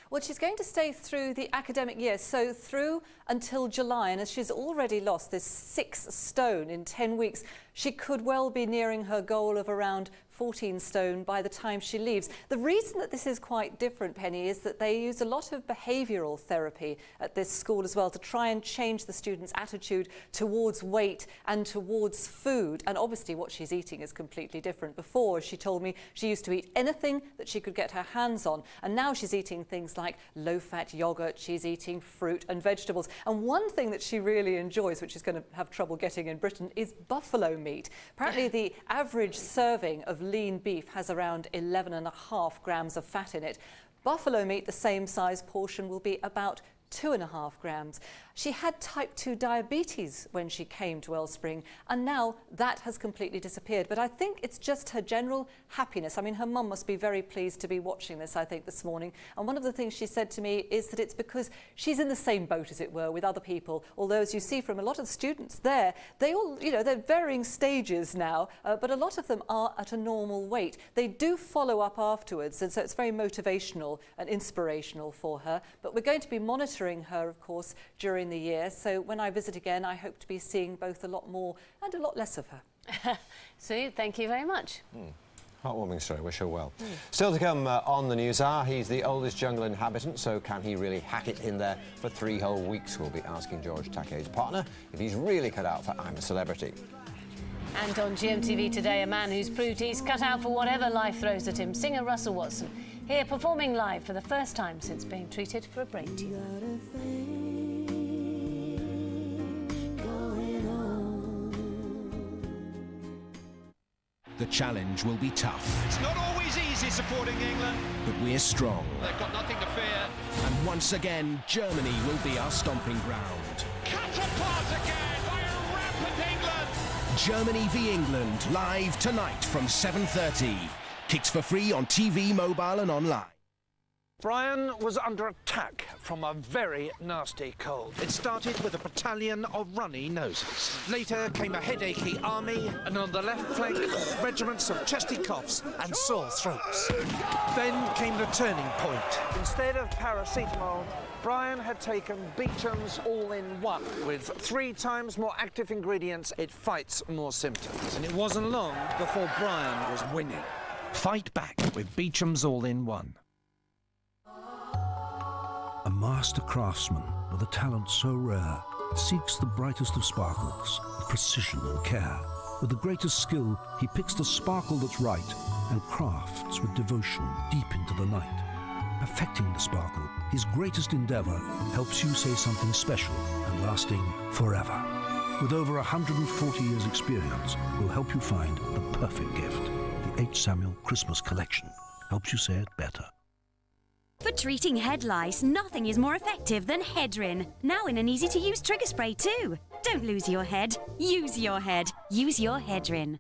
Well, she's going to stay through the academic year, so through until July, and as she's already lost this 6 stone in 10 weeks, she could well be nearing her goal of around 14 stone by the time she leaves. The reason that this is quite different, Penny, is that they use a lot of behavioural therapy at this school as well to try and change the students' attitude towards weight and towards food. And obviously what she's eating is completely different. Before, she told me she used to eat anything that she could get her hands on, and now she's eating things like low-fat yogurt, she's eating fruit and vegetables. And one thing that she really enjoys, which she's going to have trouble getting in Britain, is buffalo meat. Apparently the average serving of lean beef has around 11.5 grams of fat in it. Buffalo meat, the same size portion, will be about 2.5 grams. She had type 2 diabetes when she came to Wellspring, and now that has completely disappeared. But I think it's just her general happiness. I mean, her mum must be very pleased to be watching this, I think, this morning. And one of the things she said to me is that it's because she's in the same boat, as it were, with other people. Although, as you see from a lot of students there, they all, they're varying stages now, but a lot of them are at a normal weight. They do follow up afterwards, and so it's very motivational and inspirational for her. But we're going to be monitoring her, of course, during the year. So when I visit again, I hope to be seeing both a lot more and a lot less of her. Sue, thank you very much. Heartwarming story, wish her well. Still to come on the News Hour, he's the oldest jungle inhabitant, so can he really hack it in there for 3 whole weeks? We'll be asking George Takei's partner if he's really cut out for I'm a Celebrity. And on GMTV today, a man who's proved he's cut out for whatever life throws at him, singer Russell Watson, here performing live for the first time since being treated for a brain tumour. The challenge will be tough. It's not always easy supporting England. But we're strong. They've got nothing to fear. And once again, Germany will be our stomping ground. Cut apart again by a rampant England. Germany v England, live tonight from 7:30. Kicks for free on TV, mobile and online. Brian was under attack from a very nasty cold. It started with a battalion of runny noses. Later came a headachy army, and on the left flank, regiments of chesty coughs and sore throats. Then came the turning point. Instead of paracetamol, Brian had taken Beecham's All-in-One. With 3 times more active ingredients, it fights more symptoms. And it wasn't long before Brian was winning. Fight back with Beecham's All-in-One. A master craftsman with a talent so rare seeks the brightest of sparkles with precision and care. With the greatest skill, he picks the sparkle that's right and crafts with devotion deep into the night. Perfecting the sparkle, his greatest endeavor, helps you say something special and lasting forever. With over 140 years' experience, we'll help you find the perfect gift. The H. Samuel Christmas Collection helps you say it better. For treating head lice, nothing is more effective than Hedrin. Now in an easy-to-use trigger spray too. Don't lose your head. Use your head. Use your Hedrin.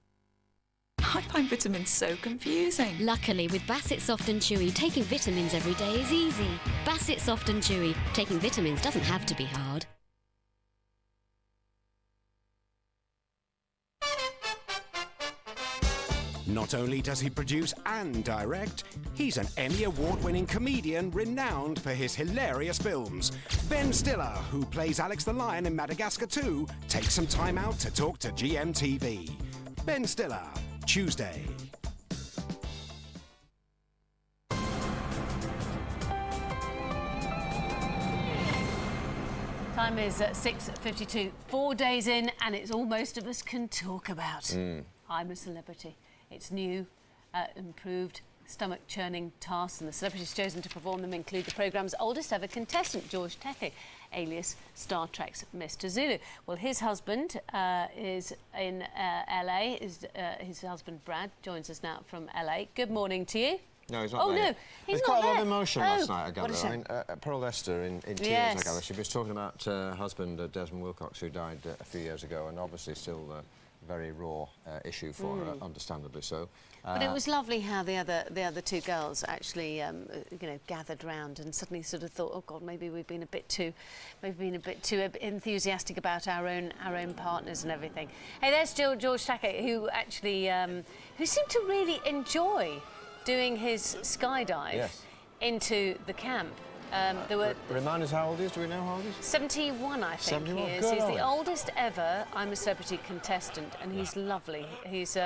I find vitamins so confusing. Luckily, with Bassett Soft and Chewy, taking vitamins every day is easy. Bassett Soft and Chewy. Taking vitamins doesn't have to be hard. Not only does he produce and direct, he's an Emmy Award-winning comedian renowned for his hilarious films. Ben Stiller, who plays Alex the Lion in Madagascar 2, takes some time out to talk to GMTV. Ben Stiller, Tuesday. Time is 6:52. 4 days in, and it's all most of us can talk about. I'm a Celebrity. It's new, improved, stomach-churning tasks, and the celebrities chosen to perform them include the programme's oldest ever contestant, George Takei, alias Star Trek's Mr. Zulu. Well, his husband is in LA. His husband, Brad, joins us now from LA. Good morning to you. No, he's not there. Oh, no, There's he's quite not a lot there. of emotion last night, I gather. What a shame. Pearl Lester in tears, Yes. I gather. She was talking about her husband, Desmond Wilcox, who died a few years ago, and obviously still a very raw issue for her, understandably so. But it was lovely how the other 2 girls actually, you know, gathered round and suddenly sort of thought, oh God, maybe we've been a bit too enthusiastic about our own partners and everything. Hey, there's George Takei, who actually who seemed to really enjoy doing his skydive into the camp. There were. Remind us how old he is. Do we know how old he is? 71, I think 71? he is. Good He's on the him. oldest ever I'm a Celebrity contestant, and he's lovely. He's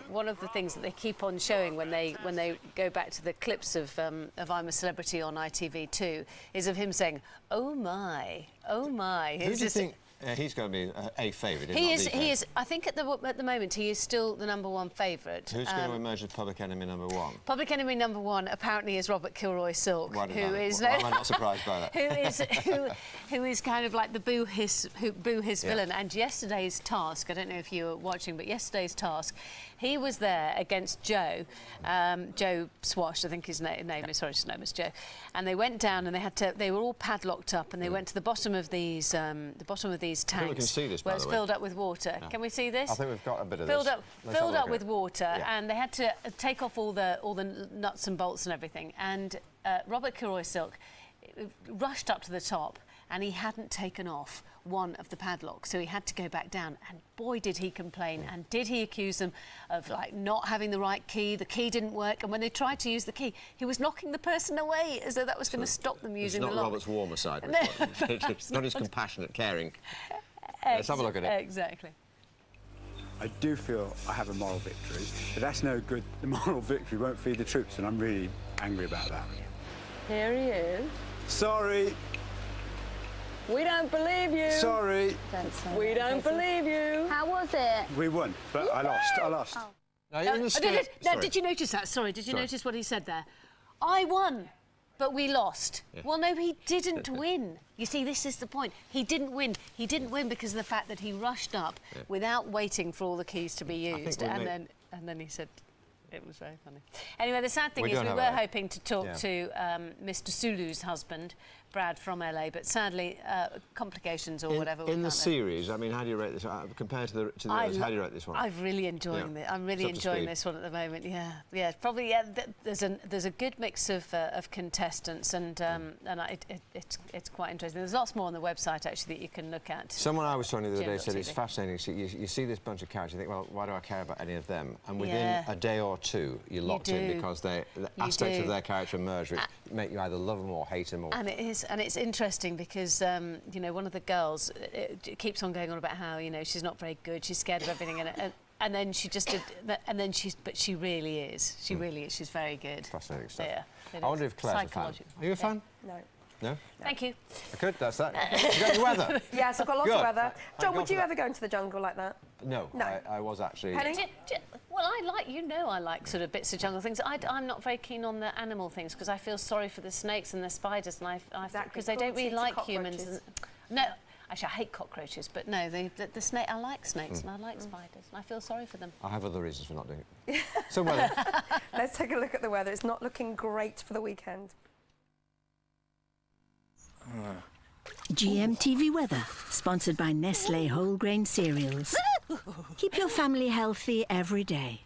one of the things that they keep on showing when they go back to the clips of I'm a Celebrity on ITV2 is of him saying, "Oh my, oh my." Who do you think he's going to be a favourite? He is. I think at the moment he is still the #1 favourite. Who's going to emerge as public enemy #1? Public enemy #1 apparently is Robert Kilroy Silk, Why who is. Why am I not surprised by that? who is kind of like the boo hiss villain. And yesterday's task, I don't know if you were watching, but yesterday's task, he was there against Joe, Joe Swash, I think his name is. Sorry, his name is Joe. And they went down and they were all padlocked up, and they went to the bottom of these tanks. I think we can see this, by where it's the way. filled up with water. Yeah. Can we see this? I think we've got a bit of filled this. Up, Let's have a filled look up at with it. water, Yeah. and they had to take off all the nuts and bolts and everything. And Robert Kilroy Silk rushed up to the top, and he hadn't taken off one of the padlocks, so he had to go back down. And boy, did he complain, and did he accuse them of like not having the right key. The key didn't work, and when they tried to use the key, he was knocking the person away as though that was going to stop them using the lock. It's not Robert's warmer side. It's not his compassionate, caring. Let's have a look at it. Exactly. I do feel I have a moral victory, but that's no good. The moral victory won't feed the troops, and I'm really angry about that. Here he is. Sorry. We don't believe you. Sorry. We don't believe you. How was it? We won, but I lost. I lost. Did you notice that? Sorry, did you Sorry. notice what he said there? I won, but we lost. Yeah. Well, no, he didn't win. You see, this is the point. He didn't win. He didn't win because of the fact that he rushed up without waiting for all the keys to be used, and then he said. It was very funny. Anyway, the sad thing is we were hoping to talk to Mr. Sulu's husband, Brad from LA, but sadly, complications or whatever. In the series, I mean, how do you rate this compared to the others? How do you rate this one? I'm really enjoying it. I'm really enjoying this one at the moment. Yeah, probably. Yeah, there's a good mix of contestants, and it's quite interesting. There's lots more on the website actually that you can look at. Someone I was talking to the other day said GMTV. it's fascinating. So you see this bunch of characters, you think, well, why do I care about any of them? And within a day or two, you're locked in because the aspects of their character emerge, which make you either love them or hate them. And it's interesting because you know, one of the girls it keeps on going on about how, you know, she's not very good, she's scared of everything, and then she just did, but she really is. She really is. She's very good. Fascinating stuff. Yeah. I wonder if Claire's a fan. Are you a fan? No. No? Thank you. Good, that's that. You got your weather? Yes, I've got lots of weather. John, would you ever go into the jungle like that? No. I was actually... Well, I like sort of bits of jungle things. I'm not very keen on the animal things because I feel sorry for the snakes and the spiders, and because they don't really like humans. No, actually, I hate cockroaches, but no, the snake. I like snakes and I like spiders, and I feel sorry for them. I have other reasons for not doing it. So weather. Let's take a look at the weather. It's not looking great for the weekend. GMTV weather, sponsored by Nestlé whole grain cereals. Keep your family healthy every day.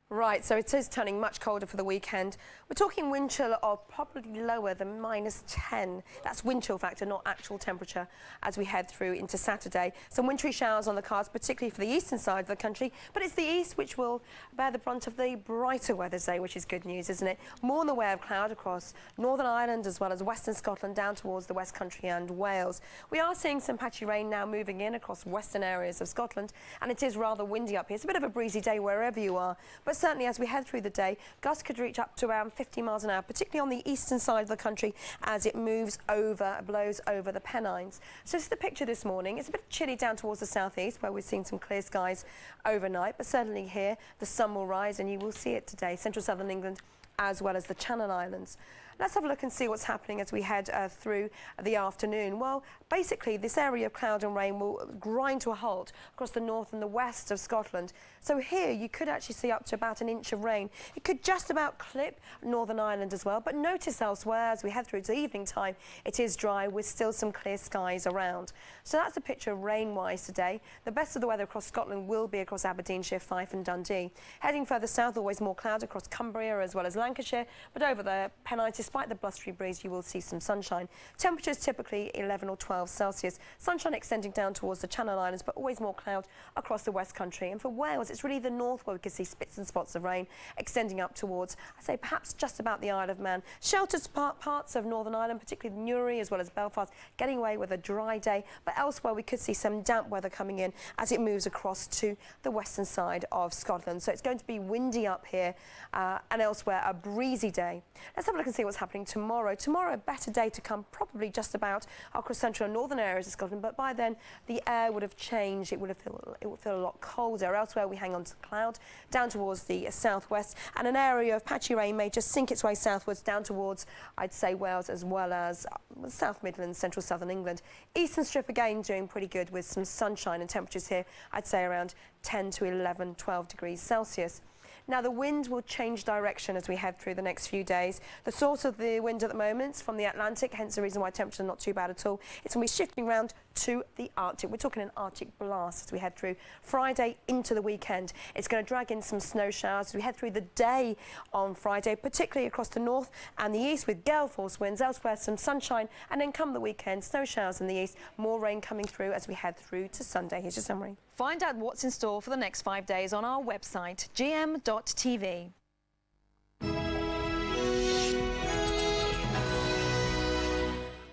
Right, so it is turning much colder for the weekend. We're talking wind chill of probably lower than -10. That's wind chill factor, not actual temperature, as we head through into Saturday. Some wintry showers on the cards, particularly for the eastern side of the country, but it's the east which will bear the brunt of the brighter weather today, which is good news, isn't it? More in the way of cloud across Northern Ireland as well as western Scotland down towards the West Country and Wales. We are seeing some patchy rain now moving in across western areas of Scotland, and it is rather windy up here. It's a bit of a breezy day wherever you are, but certainly as we head through the day, gusts could reach up to around 50 miles an hour, particularly on the eastern side of the country as it blows over the Pennines. So this is the picture this morning. It's a bit chilly down towards the southeast where we've seen some clear skies overnight, but certainly here the sun will rise and you will see it today, central southern England as well as the Channel Islands. Let's have a look and see what's happening as we head through the afternoon. Well, basically, this area of cloud and rain will grind to a halt across the north and the west of Scotland. So here you could actually see up to about an inch of rain. It could just about clip Northern Ireland as well, but notice elsewhere as we head through to evening time, it is dry with still some clear skies around. So that's the picture rain-wise today. The best of the weather across Scotland will be across Aberdeenshire, Fife and Dundee. Heading further south, always more cloud across Cumbria as well as Lancashire, but over the Pennines, despite the blustery breeze, you will see some sunshine. Temperatures typically 11 or 12 Celsius. Sunshine extending down towards the Channel Islands, but always more cloud across the West Country. And for Wales, it's really the north where we can see spits and spots of rain extending up towards, I say, perhaps just about the Isle of Man. Sheltered parts of Northern Ireland, particularly Newry as well as Belfast, getting away with a dry day. But elsewhere, we could see some damp weather coming in as it moves across to the western side of Scotland. So it's going to be windy up here and elsewhere, a breezy day. Let's have a look and see what's happening tomorrow. Tomorrow, a better day to come, probably just about across central and northern areas of Scotland, but by then the air would have changed. It would feel a lot colder. Elsewhere, we hang on to cloud down towards the southwest, and an area of patchy rain may just sink its way southwards down towards, I'd say, Wales as well as South Midlands, central southern England. Eastern strip again doing pretty good with some sunshine and temperatures here, I'd say around 10 to 11, 12 degrees Celsius. Now, the wind will change direction as we head through the next few days. The source of the wind at the moment is from the Atlantic, hence the reason why temperatures are not too bad at all. It's going to be shifting around to the Arctic. We're talking an Arctic blast as we head through Friday into the weekend. It's going to drag in some snow showers as we head through the day on Friday, particularly across the north and the east with gale force winds. Elsewhere, some sunshine, and then come the weekend, snow showers in the east, more rain coming through as we head through to Sunday. Here's your summary. Find out what's in store for the next 5 days on our website, gm.tv.